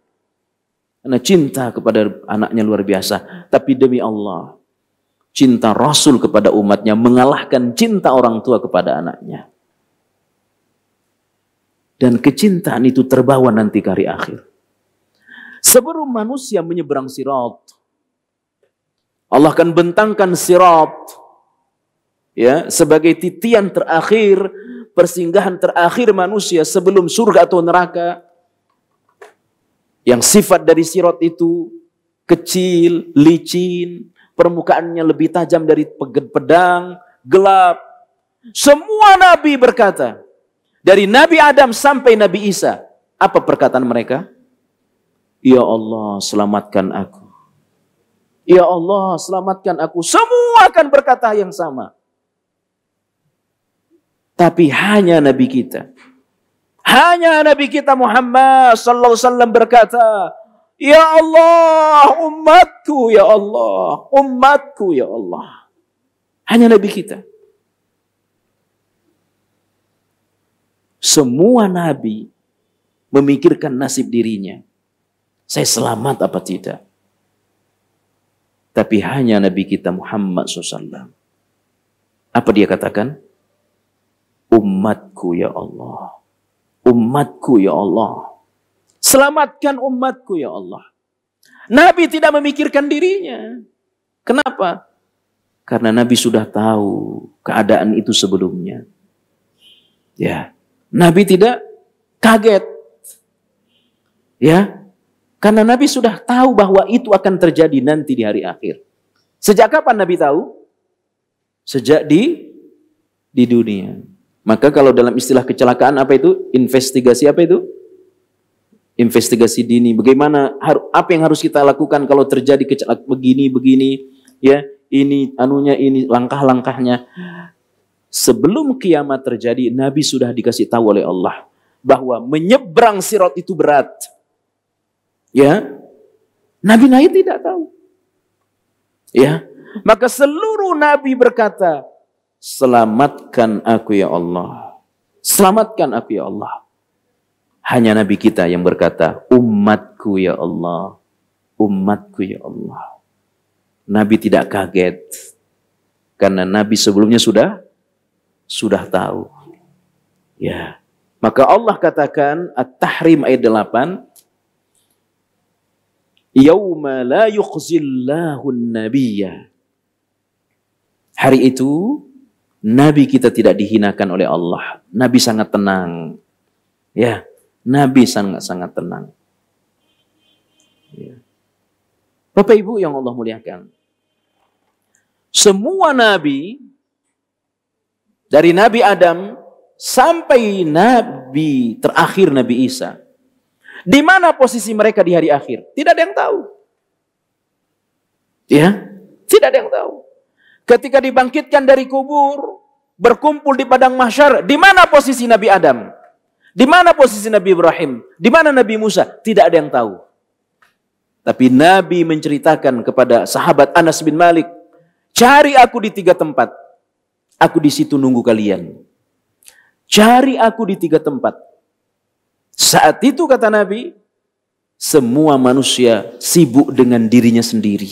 Karena cinta kepada anaknya luar biasa. Tapi demi Allah, cinta Rasul kepada umatnya mengalahkan cinta orang tua kepada anaknya. Dan kecintaan itu terbawa nanti ke hari akhir. Sebelum manusia menyeberang sirat, Allah akan bentangkan sirat ya, sebagai titian terakhir persinggahan terakhir manusia sebelum surga atau neraka. Yang sifat dari sirat itu kecil, licin, permukaannya lebih tajam dari pedang, gelap. Semua nabi berkata, dari Nabi Adam sampai Nabi Isa, apa perkataan mereka? Ya Allah, selamatkan aku. Ya Allah, selamatkan aku. Semua akan berkata yang sama. Tapi hanya Nabi kita Muhammad sallallahu alaihi wasallam berkata, ya Allah, umatku ya Allah, umatku ya Allah. Hanya Nabi kita. Semua nabi memikirkan nasib dirinya. Saya selamat apa tidak? Tapi hanya Nabi kita Muhammad SAW. Apa dia katakan? Umatku ya Allah. Umatku ya Allah. Selamatkan umatku ya Allah. Nabi tidak memikirkan dirinya. Kenapa? Karena Nabi sudah tahu keadaan itu sebelumnya. Ya, Nabi tidak kaget. Ya, karena Nabi sudah tahu bahwa itu akan terjadi nanti di hari akhir. Sejak kapan Nabi tahu? Sejak di dunia. Maka kalau dalam istilah kecelakaan apa itu? Investigasi apa itu? Investigasi dini. Bagaimana, apa yang harus kita lakukan kalau terjadi kecelakaan begini, ya, ini anunya, ini langkah-langkahnya. Sebelum kiamat terjadi, Nabi sudah dikasih tahu oleh Allah bahwa menyeberang sirat itu berat. Ya, Nabi tidak tahu. Ya, maka seluruh Nabi berkata, selamatkan aku ya Allah. Selamatkan aku ya Allah. Hanya Nabi kita yang berkata, umatku ya Allah. Umatku ya Allah. Nabi tidak kaget. Karena Nabi sebelumnya sudah tahu. Ya. Maka Allah katakan, At-Tahrim ayat 8, Yauma la yukhzillahu an-nabiyya. Hari itu Nabi kita tidak dihinakan oleh Allah. Nabi sangat tenang. Ya, Nabi sangat tenang. Ya. Bapak Ibu yang Allah muliakan. Semua Nabi, dari Nabi Adam sampai Nabi terakhir Nabi Isa, di mana posisi mereka di hari akhir? Tidak ada yang tahu. Ya, tidak ada yang tahu. Ketika dibangkitkan dari kubur, berkumpul di padang mahsyar, di mana posisi Nabi Adam? Di mana posisi Nabi Ibrahim? Di mana Nabi Musa? Tidak ada yang tahu. Tapi Nabi menceritakan kepada sahabat Anas bin Malik, cari aku di 3 tempat. Aku di situ nunggu kalian. Cari aku di 3 tempat. Saat itu kata Nabi, semua manusia sibuk dengan dirinya sendiri.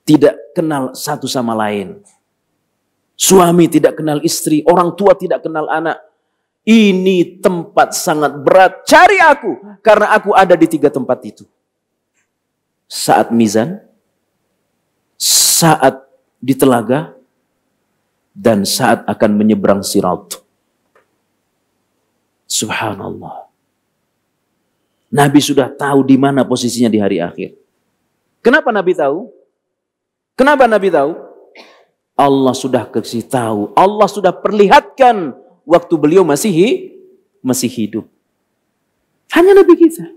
Tidak kenal satu sama lain. Suami tidak kenal istri, orang tua tidak kenal anak. Ini tempat sangat berat. Cari aku, karena aku ada di 3 tempat itu. Saat mizan, saat di telaga, dan saat akan menyeberang sirat. Subhanallah. Nabi sudah tahu di mana posisinya di hari akhir. Kenapa Nabi tahu? Kenapa Nabi tahu? Allah sudah kasih tahu. Allah sudah perlihatkan waktu beliau masih hidup. Hanya Nabi kita.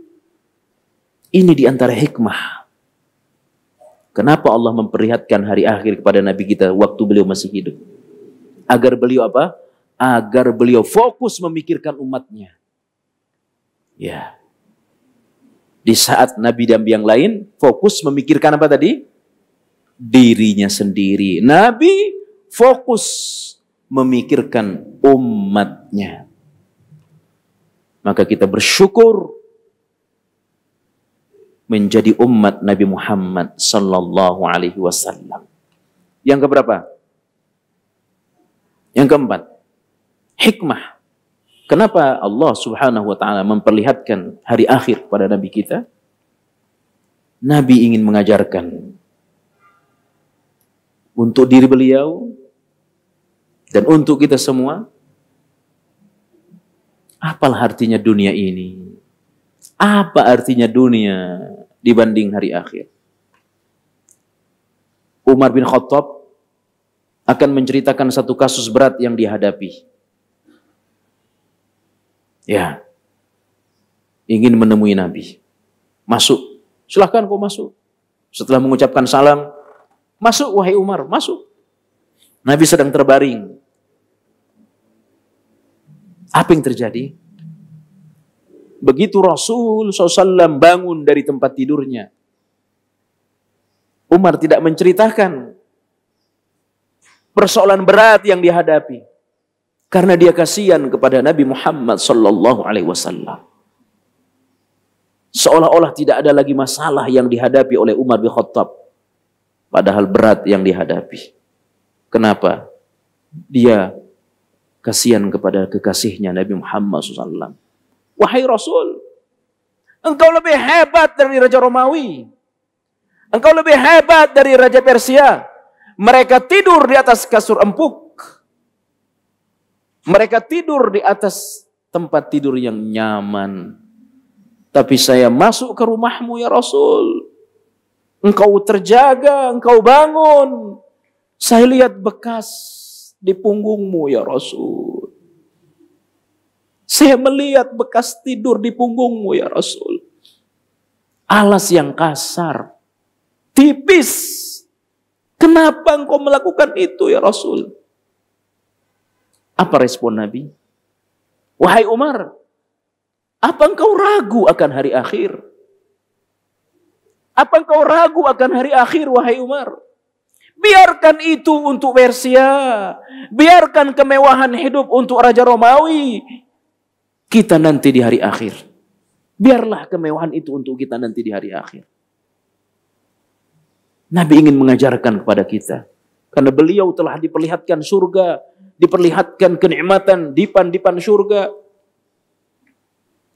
Ini di antara hikmah. Kenapa Allah memperlihatkan hari akhir kepada Nabi kita waktu beliau masih hidup? Agar beliau apa? Agar beliau fokus memikirkan umatnya. Ya. Di saat Nabi dan yang lain fokus memikirkan apa tadi? Dirinya sendiri. Nabi fokus memikirkan umatnya. Maka kita bersyukur menjadi umat Nabi Muhammad sallallahu alaihi wasallam. Yang keberapa? Yang keempat, hikmah. Kenapa Allah Subhanahu wa taala memperlihatkan hari akhir kepada Nabi kita? Nabi ingin mengajarkan untuk diri beliau dan untuk kita semua Apalah artinya dunia ini? Apa artinya dunia dibanding hari akhir? Umar bin Khattab akan menceritakan satu kasus berat yang dihadapi. Ya, ingin menemui Nabi. Masuk, silahkan kau masuk. Setelah mengucapkan salam, masuk wahai Umar, masuk. Nabi sedang terbaring. Apa yang terjadi? Begitu Rasul SAW bangun dari tempat tidurnya, Umar tidak menceritakan persoalan berat yang dihadapi, karena dia kasihan kepada Nabi Muhammad SAW. Seolah-olah tidak ada lagi masalah yang dihadapi oleh Umar bin Khattab, padahal berat yang dihadapi. Kenapa? Dia kasihan kepada kekasihnya Nabi Muhammad SAW. Wahai Rasul, engkau lebih hebat dari Raja Romawi. Engkau lebih hebat dari Raja Persia. Mereka tidur di atas kasur empuk. Mereka tidur di atas tempat tidur yang nyaman. Tapi saya masuk ke rumahmu ya Rasul. Engkau terjaga, engkau bangun. Saya lihat bekas di punggungmu ya Rasul. Saya melihat bekas tidur di punggungmu ya Rasul. Alas yang kasar, tipis. Kenapa engkau melakukan itu ya Rasul? Apa respon Nabi? Wahai Umar, apa engkau ragu akan hari akhir? Apa engkau ragu akan hari akhir wahai Umar? Biarkan itu untuk Persia. Biarkan kemewahan hidup untuk Raja Romawi. Kita nanti di hari akhir. Biarlah kemewahan itu untuk kita nanti di hari akhir. Nabi ingin mengajarkan kepada kita. Karena beliau telah diperlihatkan surga. Diperlihatkan kenikmatan dipan-dipan surga.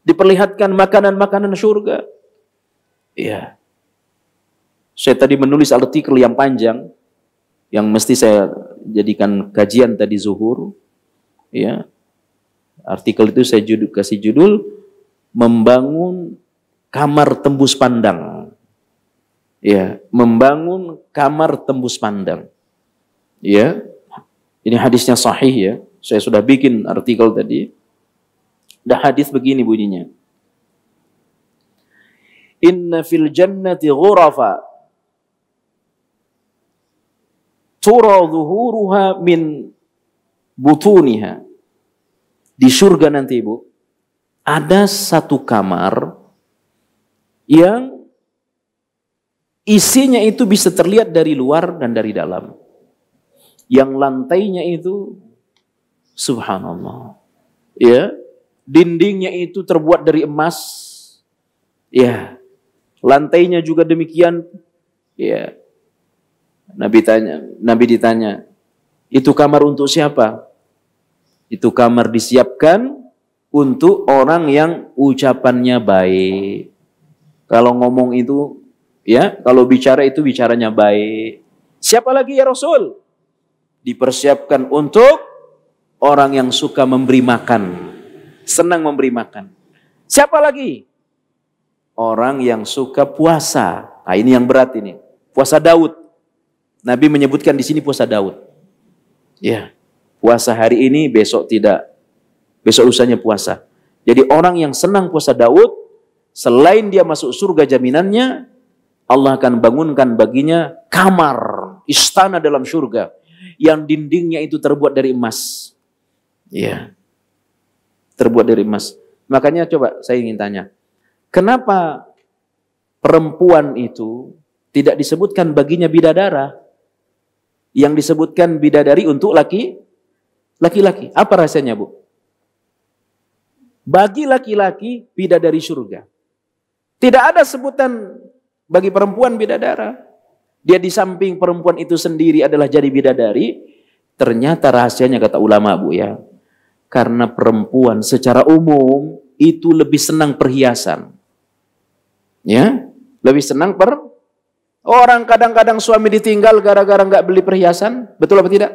Diperlihatkan makanan-makanan surga. Ya. Saya tadi menulis artikel yang panjang. Yang mesti saya jadikan kajian tadi zuhur. Ya. Artikel itu saya kasih judul membangun kamar tembus pandang. Ya, membangun kamar tembus pandang. Ya. Ini hadisnya sahih ya. Saya sudah bikin artikel tadi. Ada hadis begini bunyinya. Inna fil jannati ghurafa tura zuhuruha min butuniha. Di surga nanti Ibu, ada satu kamar yang isinya itu bisa terlihat dari luar dan dari dalam. Yang lantainya itu, subhanallah, ya, dindingnya itu terbuat dari emas, ya, lantainya juga demikian, ya. Nabi ditanya, itu kamar untuk siapa? Itu kamar disiapkan untuk orang yang ucapannya baik. Kalau ngomong itu, ya, kalau bicara itu bicaranya baik. Siapa lagi ya Rasul? Dipersiapkan untuk orang yang suka memberi makan, senang memberi makan. Siapa lagi? Orang yang suka puasa. Nah, ini yang berat ini. Puasa Daud. Nabi menyebutkan di sini puasa Daud. Ya. Puasa hari ini, besok tidak. Besok usahanya puasa. Jadi orang yang senang puasa Daud, selain dia masuk surga jaminannya, Allah akan bangunkan baginya kamar, istana dalam surga, yang dindingnya itu terbuat dari emas. Ya, terbuat dari emas. Makanya coba saya ingin tanya, kenapa perempuan itu tidak disebutkan baginya bidadara? Yang disebutkan bidadari untuk laki-laki. Apa rahasianya, Bu? Bagi laki-laki bidadari surga. Tidak ada sebutan bagi perempuan bidadara. Dia di samping perempuan itu sendiri adalah jadi bidadari. Ternyata rahasianya kata ulama, Bu, ya. Karena perempuan secara umum itu lebih senang perhiasan. Ya, lebih senang orang kadang-kadang suami ditinggal gara-gara nggak beli perhiasan. Betul apa tidak?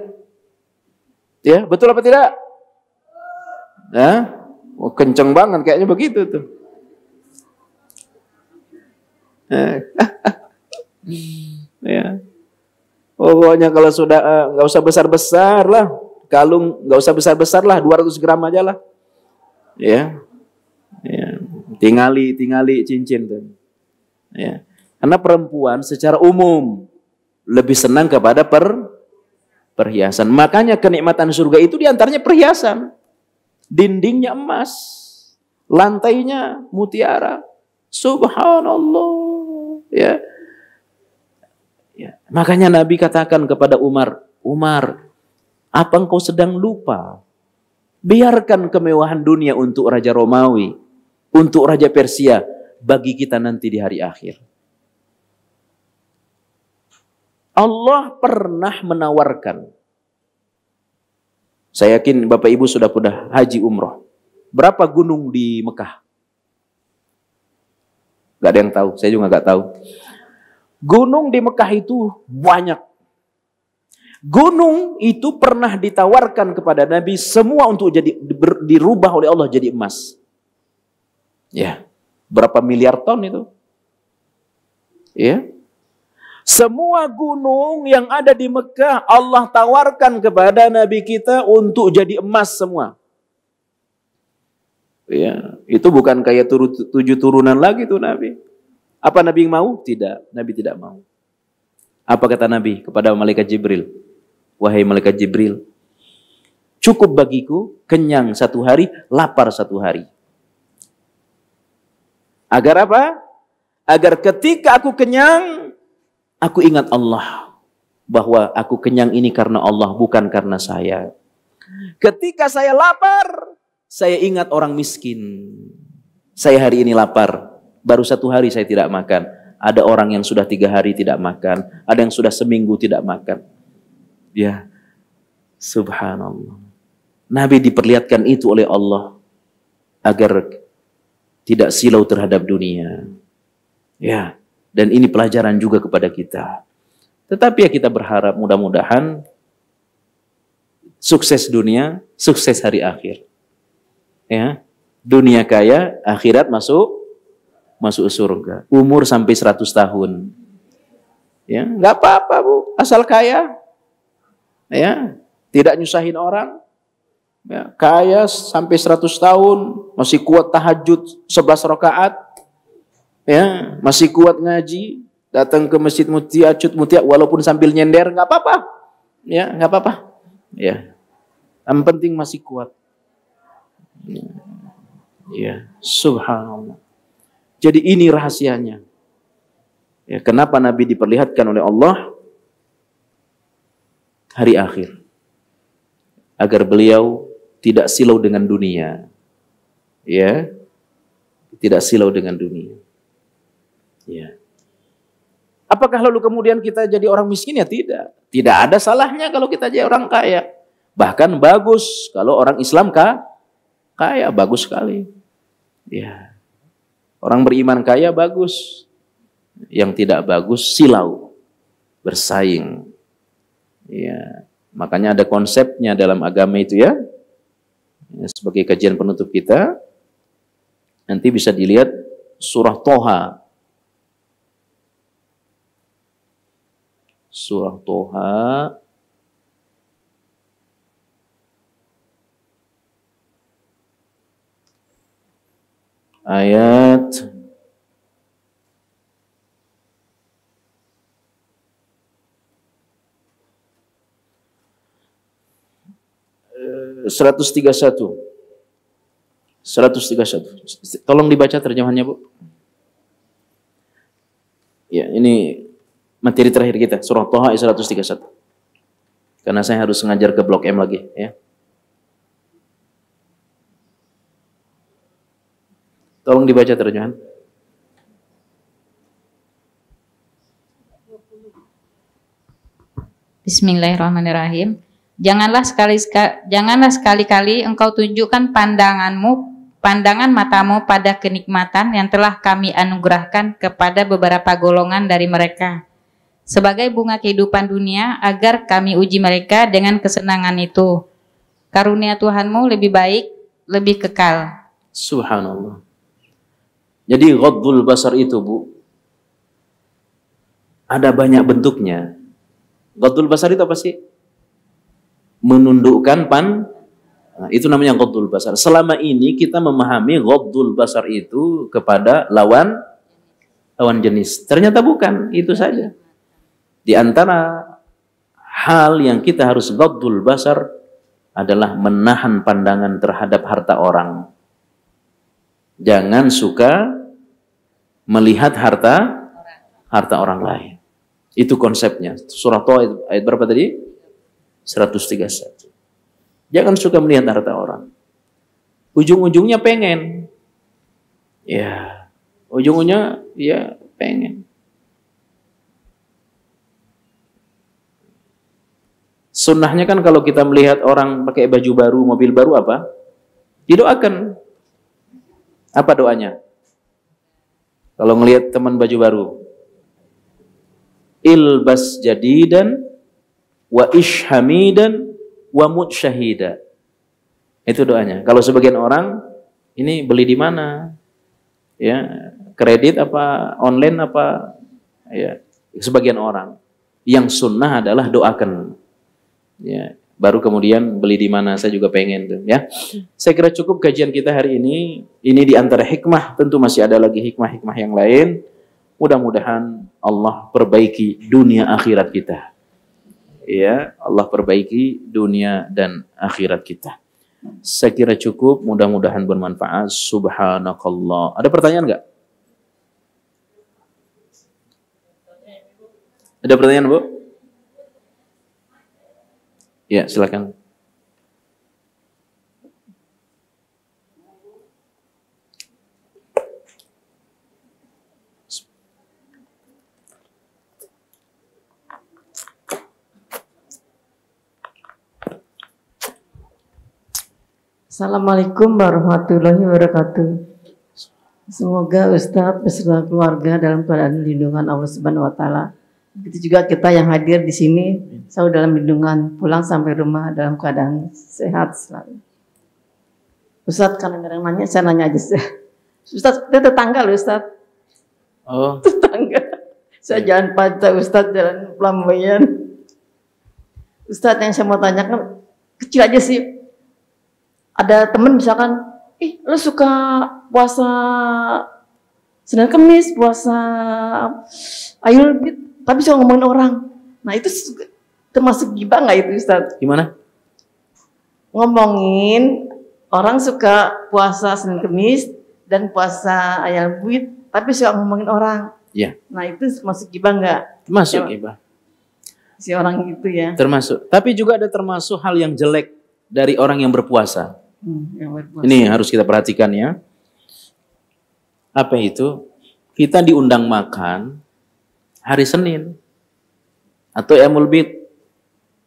Ya, betul apa tidak? Nah, kenceng banget kayaknya begitu tuh. Ya. Pokoknya kalau sudah nggak usah besar-besar lah, kalung nggak usah besar-besar lah, 200 gram aja lah. Ya. Ya. Tingali cincin tuh. Ya. Karena perempuan secara umum lebih senang kepada perhiasan. Makanya kenikmatan surga itu diantaranya perhiasan. Dindingnya emas, lantainya mutiara. Subhanallah. Ya. Ya. Makanya Nabi katakan kepada Umar, Umar, apa engkau sedang lupa? Biarkan kemewahan dunia untuk Raja Romawi, untuk Raja Persia, bagi kita nanti di hari akhir. Allah pernah menawarkan. Saya yakin Bapak Ibu sudah pernah haji umroh. Berapa gunung di Mekah? Gak ada yang tahu, saya juga gak tahu. Gunung di Mekah itu banyak. Gunung itu pernah ditawarkan kepada Nabi semua untuk dirubah oleh Allah jadi emas. Ya, berapa miliar ton itu? Ya. Semua gunung yang ada di Mekah Allah tawarkan kepada Nabi kita untuk jadi emas semua. Ya, itu bukan kayak 7 turunan lagi tuh Nabi. Apa Nabi mau? Tidak, Nabi tidak mau. Apa kata Nabi kepada malaikat Jibril? Wahai malaikat Jibril, cukup bagiku kenyang 1 hari, lapar 1 hari. Agar apa? Agar ketika aku kenyang, aku ingat Allah. Bahwa aku kenyang ini karena Allah, bukan karena saya. Ketika saya lapar, saya ingat orang miskin. Saya hari ini lapar. Baru 1 hari saya tidak makan. Ada orang yang sudah 3 hari tidak makan. Ada yang sudah seminggu tidak makan. Ya, subhanallah. Nabi diperlihatkan itu oleh Allah agar tidak silau terhadap dunia. Ya, dan ini pelajaran juga kepada kita. Tetapi ya kita berharap mudah-mudahan sukses dunia, sukses hari akhir. Ya, dunia kaya, akhirat masuk surga. Umur sampai 100 tahun. Ya, nggak apa-apa Bu, asal kaya. Ya, tidak nyusahin orang. Ya, kaya sampai 100 tahun, masih kuat tahajud 11 rakaat. Ya, masih kuat ngaji, datang ke masjid mutia, walaupun sambil nyender, nggak apa-apa. Ya, nggak apa-apa. Ya, yang penting masih kuat. Ya, subhanallah. Jadi ini rahasianya. Ya, kenapa Nabi diperlihatkan oleh Allah hari akhir? Agar beliau tidak silau dengan dunia. Ya. Tidak silau dengan dunia. Ya. Apakah lalu kemudian kita jadi orang miskin? Ya tidak. Tidak ada salahnya kalau kita jadi orang kaya. Bahkan bagus kalau orang Islam kaya, bagus sekali. Ya. Orang beriman kaya bagus. Yang tidak bagus silau, bersaing. Ya, makanya ada konsepnya dalam agama itu ya. Sebagai kajian penutup kita, nanti bisa dilihat surah Toha. Surah Toha ayat 131. 131. Tolong dibaca terjemahannya, Bu. Ya, ini materi terakhir kita, surah Toha ayat 131. Karena saya harus ngajar ke Blok M lagi, ya. Tolong dibaca terjemahan. Bismillahirrahmanirrahim. Janganlah sekali-kali engkau tunjukkan pandangan matamu pada kenikmatan yang telah kami anugerahkan kepada beberapa golongan dari mereka sebagai bunga kehidupan dunia, agar kami uji mereka dengan kesenangan itu. Karunia Tuhanmu lebih baik, lebih kekal. Subhanallah. Jadi ghaddul basar itu, Bu, ada banyak bentuknya. Ghaddul basar itu apa sih? Menundukkan nah, itu namanya ghaddul basar. Selama ini kita memahami ghaddul basar itu kepada lawan jenis. Ternyata bukan, itu saja. Di antara hal yang kita harus ghaddul basar adalah menahan pandangan terhadap harta orang. Jangan suka melihat harta orang lain. Itu konsepnya. Surah Thaha ayat berapa tadi? 131. Jangan suka melihat harta orang. Ujung-ujungnya pengen. Ya, ujung-ujungnya ya pengen. Sunnahnya kan kalau kita melihat orang pakai baju baru, mobil baru apa? Didoakan. Apa doanya? Kalau ngelihat teman baju baru, ilbas jadidan wa ishhamidan wa mutsyahida. Itu doanya. Kalau sebagian orang, ini beli di mana? Ya, kredit apa online apa? Ya, sebagian orang. Yang sunnah adalah doakan. Ya, baru kemudian beli di mana, saya juga pengen tuh, ya. Saya kira cukup kajian kita hari ini. Ini di antara hikmah, tentu masih ada lagi hikmah-hikmah yang lain. Mudah-mudahan Allah perbaiki dunia akhirat kita. Ya, Allah perbaiki dunia dan akhirat kita. Saya kira cukup, mudah-mudahan bermanfaat. Subhanakallah. Ada pertanyaan enggak? Ada pertanyaan, Bu? Ya, silakan. Assalamualaikum warahmatullahi wabarakatuh. Semoga Ustadz beserta keluarga dalam keadaan lindungan Allah Subhanahu wa taala. Begitu juga kita yang hadir di sini selalu dalam lindungan, pulang sampai rumah dalam keadaan sehat selalu. Ustadz, karena ada yang nanya, saya nanya aja. Ustadz, kita tetangga loh Ustadz. Oh. Tetangga. Saya jalan Panca, Ustadz, jalan Pelambayan. Ustadz, yang saya mau tanyakan, kecil aja sih. Ada temen misalkan, lu suka puasa Senin Kemis, puasa Ayul Bid, tapi suka ngomongin orang. Nah itu termasuk gibah nggak itu Ustaz? Gimana? Ngomongin orang suka puasa Senin Kemis dan puasa Ayul Bid, tapi suka ngomongin orang. Iya. Nah itu termasuk gibah nggak? Termasuk gibah. Si orang itu ya. Termasuk. Tapi juga ada termasuk hal yang jelek dari orang yang berpuasa. Ini harus kita perhatikan ya. Apa itu? Kita diundang makan hari Senin atau Yaumul Bid,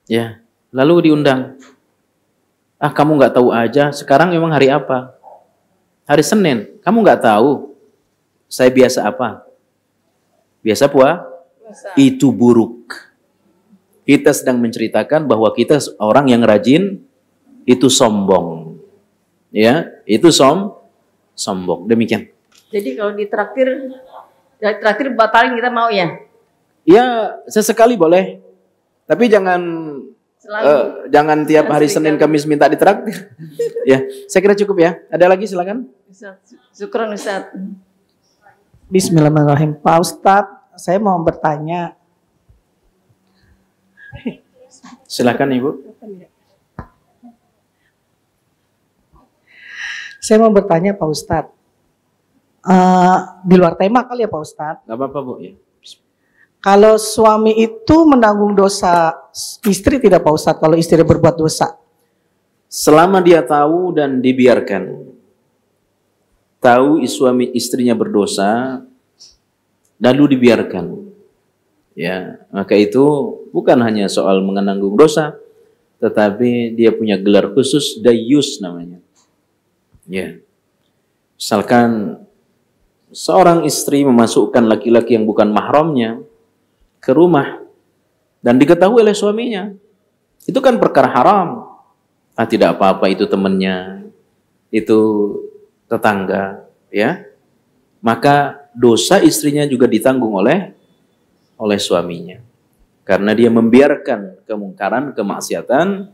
ya. Lalu diundang. Ah, kamu nggak tahu aja. Sekarang memang hari apa? Hari Senin. Kamu nggak tahu? Saya biasa apa? Biasa puasa. Itu buruk. Kita sedang menceritakan bahwa kita orang yang rajin itu sombong. Ya, itu sombong. Demikian. Jadi kalau ditraktir batalin kita mau ya? Ya, sesekali boleh. Tapi jangan jangan tiap hari Senin Kamis minta ditraktir. Ya, saya kira cukup ya. Ada lagi silakan. Syukran Ustaz. Bismillahirrahmanirrahim. Pak Ustadz, saya mau bertanya. Silakan Ibu. Saya mau bertanya Pak Ustadz, di luar tema kali ya Pak Ustadz. Gak apa-apa Bu. Ya. Kalau suami itu menanggung dosa istri tidak Pak Ustadz, kalau istri berbuat dosa? Selama dia tahu dan dibiarkan. Tahu suami istrinya berdosa, lalu dibiarkan. Ya, maka itu bukan hanya soal menanggung dosa, tetapi dia punya gelar khusus, dayus namanya. Ya, misalkan seorang istri memasukkan laki-laki yang bukan mahramnya ke rumah dan diketahui oleh suaminya, itu kan perkara haram. Ah, tidak apa-apa, itu temannya, itu tetangga, ya, maka dosa istrinya juga ditanggung oleh suaminya. Karena dia membiarkan kemungkaran, kemaksiatan,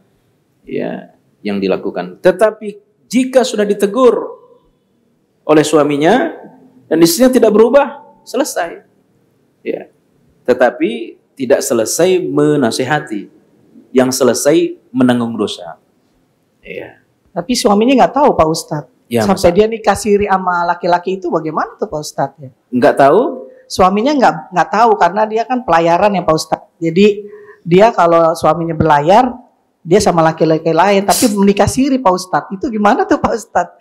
ya, yang dilakukan. Tetapi jika sudah ditegur oleh suaminya dan istrinya tidak berubah, selesai. Ya. Tetapi tidak selesai menasihati, yang selesai menanggung dosa. Ya. Tapi suaminya nggak tahu Pak Ustadz. Ya, Sampai dia nikah siri sama laki-laki itu bagaimana tuh Pak Ustadz ya? Nggak tahu? Suaminya nggak tahu karena dia kan pelayaran ya Pak Ustadz. Jadi dia kalau suaminya berlayar, dia sama laki-laki lain, tapi menikah siri Pak Ustadz. Itu gimana tuh Pak Ustadz?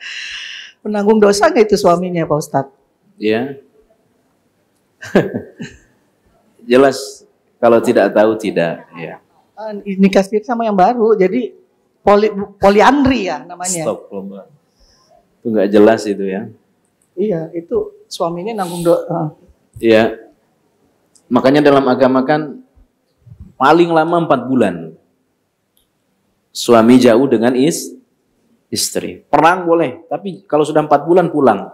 Menanggung dosa nggak itu suaminya Pak Ustadz? Ya. Jelas kalau tidak tahu tidak. Ya. Nikah siri sama yang baru, jadi poliandri ya namanya. Stop, itu nggak jelas itu ya. Iya, itu suaminya nanggung dosa. Ya, makanya dalam agama kan paling lama 4 bulan suami jauh dengan istri. Perang boleh, tapi kalau sudah 4 bulan pulang.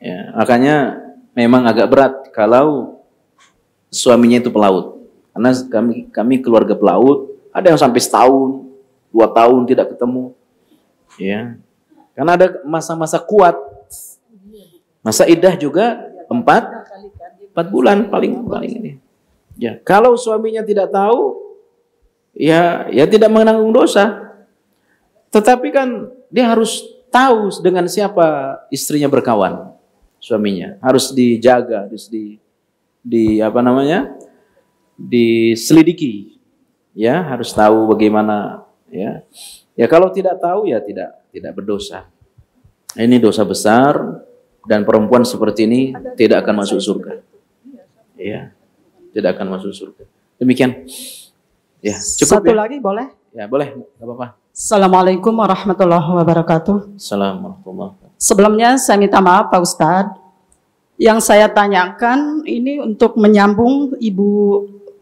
Ya, makanya memang agak berat kalau suaminya itu pelaut. Karena kami keluarga pelaut, ada yang sampai setahun, 2 tahun tidak ketemu. Ya, karena ada masa-masa kuat. Masa iddah juga 4 bulan paling ini. Ya, kalau suaminya tidak tahu, ya tidak menanggung dosa. Tetapi kan dia harus tahu dengan siapa istrinya berkawan, suaminya harus dijaga, harus diselidiki, ya, harus tahu bagaimana, ya. Ya kalau tidak tahu ya tidak berdosa. Ini dosa besar dan perempuan seperti ini tidak akan masuk surga. Ya, tidak akan masuk surga. Demikian. Ya, cukup. Satu ya? lagi boleh? Ya, boleh, enggak apa-apa. Assalamualaikum warahmatullahi wabarakatuh. Assalamualaikum. Sebelumnya saya minta maaf Pak Ustadz. Yang saya tanyakan ini untuk menyambung Ibu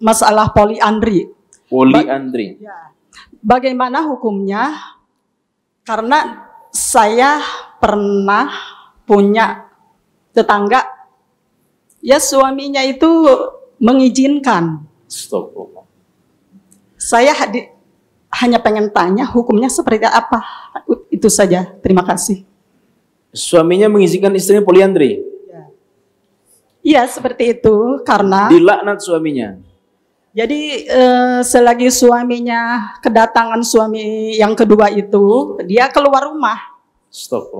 masalah poliandri. Poliandri. Bagaimana hukumnya? Karena saya pernah punya tetangga, ya suaminya itu mengizinkan. Stop. Saya hanya pengen tanya hukumnya seperti apa. Itu saja. Terima kasih. Suaminya mengizinkan istrinya poliandri. Iya seperti itu karena Dilaknat suaminya. jadi selagi suaminya kedatangan suami yang kedua itu dia keluar rumah. Stop.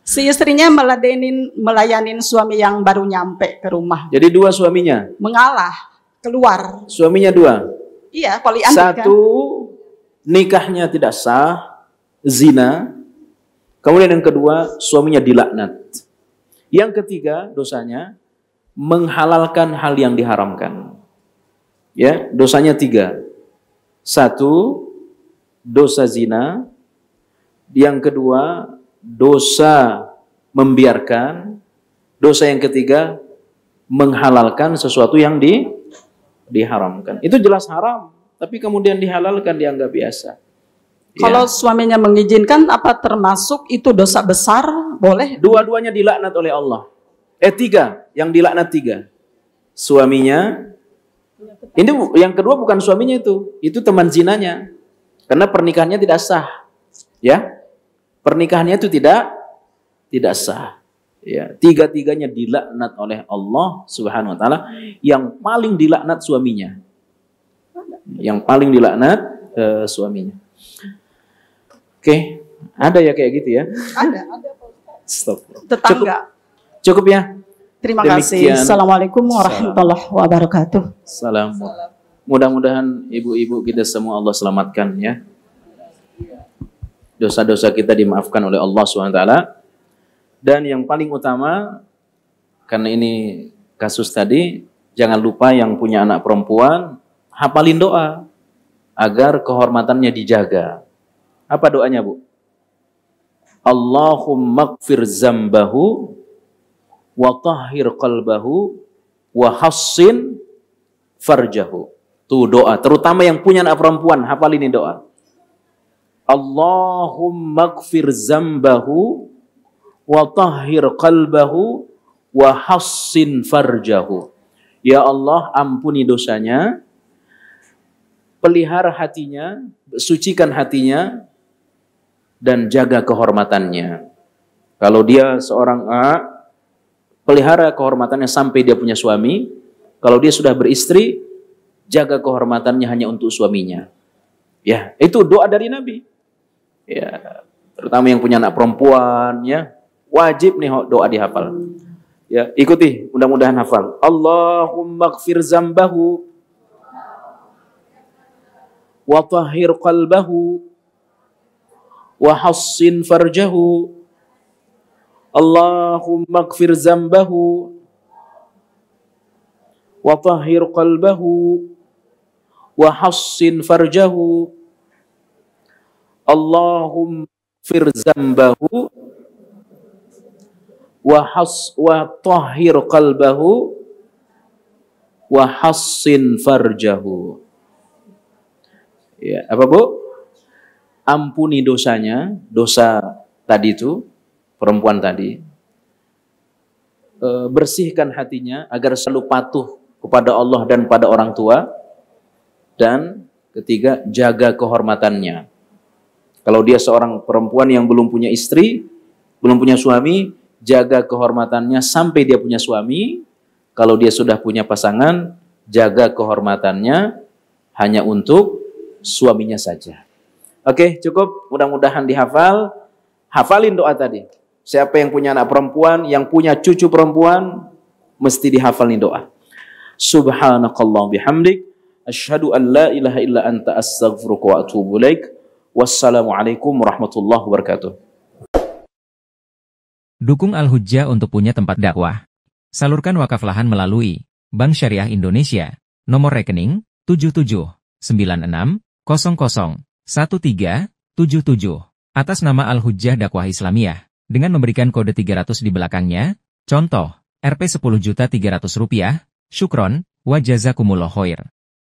Si istrinya melayanin suami yang baru nyampe ke rumah. Jadi 2 suaminya. Mengalah keluar. Suaminya 2. Iya poliandri kan. 1 nikahnya tidak sah, zina. Kemudian yang kedua suaminya dilaknat. Yang ketiga dosanya menghalalkan hal yang diharamkan. Ya, dosanya 3. 1, dosa zina. Yang kedua, dosa membiarkan. Dosa yang ketiga, menghalalkan sesuatu yang diharamkan. Itu jelas haram, tapi kemudian dihalalkan, dianggap biasa. Kalau suaminya mengizinkan, apa termasuk itu dosa besar? Boleh? Dua-duanya dilaknat oleh Allah. 3, yang dilaknat 3. Suaminya, ini yang kedua bukan suaminya itu teman zinanya. Karena pernikahannya tidak sah. Ya, pernikahannya itu tidak sah. Ya, 3-tiganya dilaknat oleh Allah Subhanahu Wa Taala. Yang paling dilaknat suaminya. Yang paling dilaknat suaminya. Oke, ada ya kayak gitu ya? Ada. Stop. Tetangga. Cukup ya. Terima Demikian. kasih. Assalamualaikum warahmatullahi wabarakatuh. Salam. Mudah-mudahan ibu-ibu kita semua Allah selamatkan ya. Dosa-dosa kita dimaafkan oleh Allah SWT. Dan yang paling utama, karena ini kasus tadi, jangan lupa yang punya anak perempuan, hafalin doa agar kehormatannya dijaga. Apa doanya, Bu? Allahumma gfir zambahu wa tahhir qalbahu wa hassin farjahu. Tuh doa, terutama yang punya anak perempuan, hafal ini doa. Allahumma gfir zambahu wa tahhir qalbahu wa hassin farjahu. Ya Allah, ampuni dosanya, pelihara hatinya, sucikan hatinya, dan jaga kehormatannya. Kalau dia seorang A, pelihara kehormatannya sampai dia punya suami. Kalau dia sudah beristri, jaga kehormatannya hanya untuk suaminya. Ya, itu doa dari Nabi. Ya, terutama yang punya anak perempuan, ya, wajib nih doa dihafal. Ya, ikuti, mudah-mudahan hafal. Allahumma ighfir zambahu wa tahhir qalbahu wa hassin farjahu. Allahumma ighfir zambahu wa tahhir qalbahu wa hassin farjahu. Allahumma ighfir zambahu wa tahhir qalbahu wa hassin farjahu. Ya, apa Bu? Ampuni dosanya, dosa tadi itu, perempuan tadi. Bersihkan hatinya agar selalu patuh kepada Allah dan pada orang tua. Dan ketiga, jaga kehormatannya. Kalau dia seorang perempuan yang belum punya istri, belum punya suami, jaga kehormatannya sampai dia punya suami. Kalau dia sudah punya pasangan, jaga kehormatannya hanya untuk suaminya saja. Oke, cukup. Mudah-mudahan dihafal. Hafalin doa tadi. Siapa yang punya anak perempuan, yang punya cucu perempuan, mesti dihafalin doa. Subhanakallah bihamdik, asyhadu an la ilaha illa anta astaghfiruka wa atubu ilaik. Wassalamualaikum warahmatullahi wabarakatuh. Dukung Al-Hujjah untuk punya tempat dakwah. Salurkan wakaf lahan melalui Bank Syariah Indonesia. Nomor rekening 7796001377 atas nama Al-Hujjah Dakwah Islamiyah dengan memberikan kode 300 di belakangnya. Contoh, Rp 10.300.000. Syukron wa jazakumullah khair.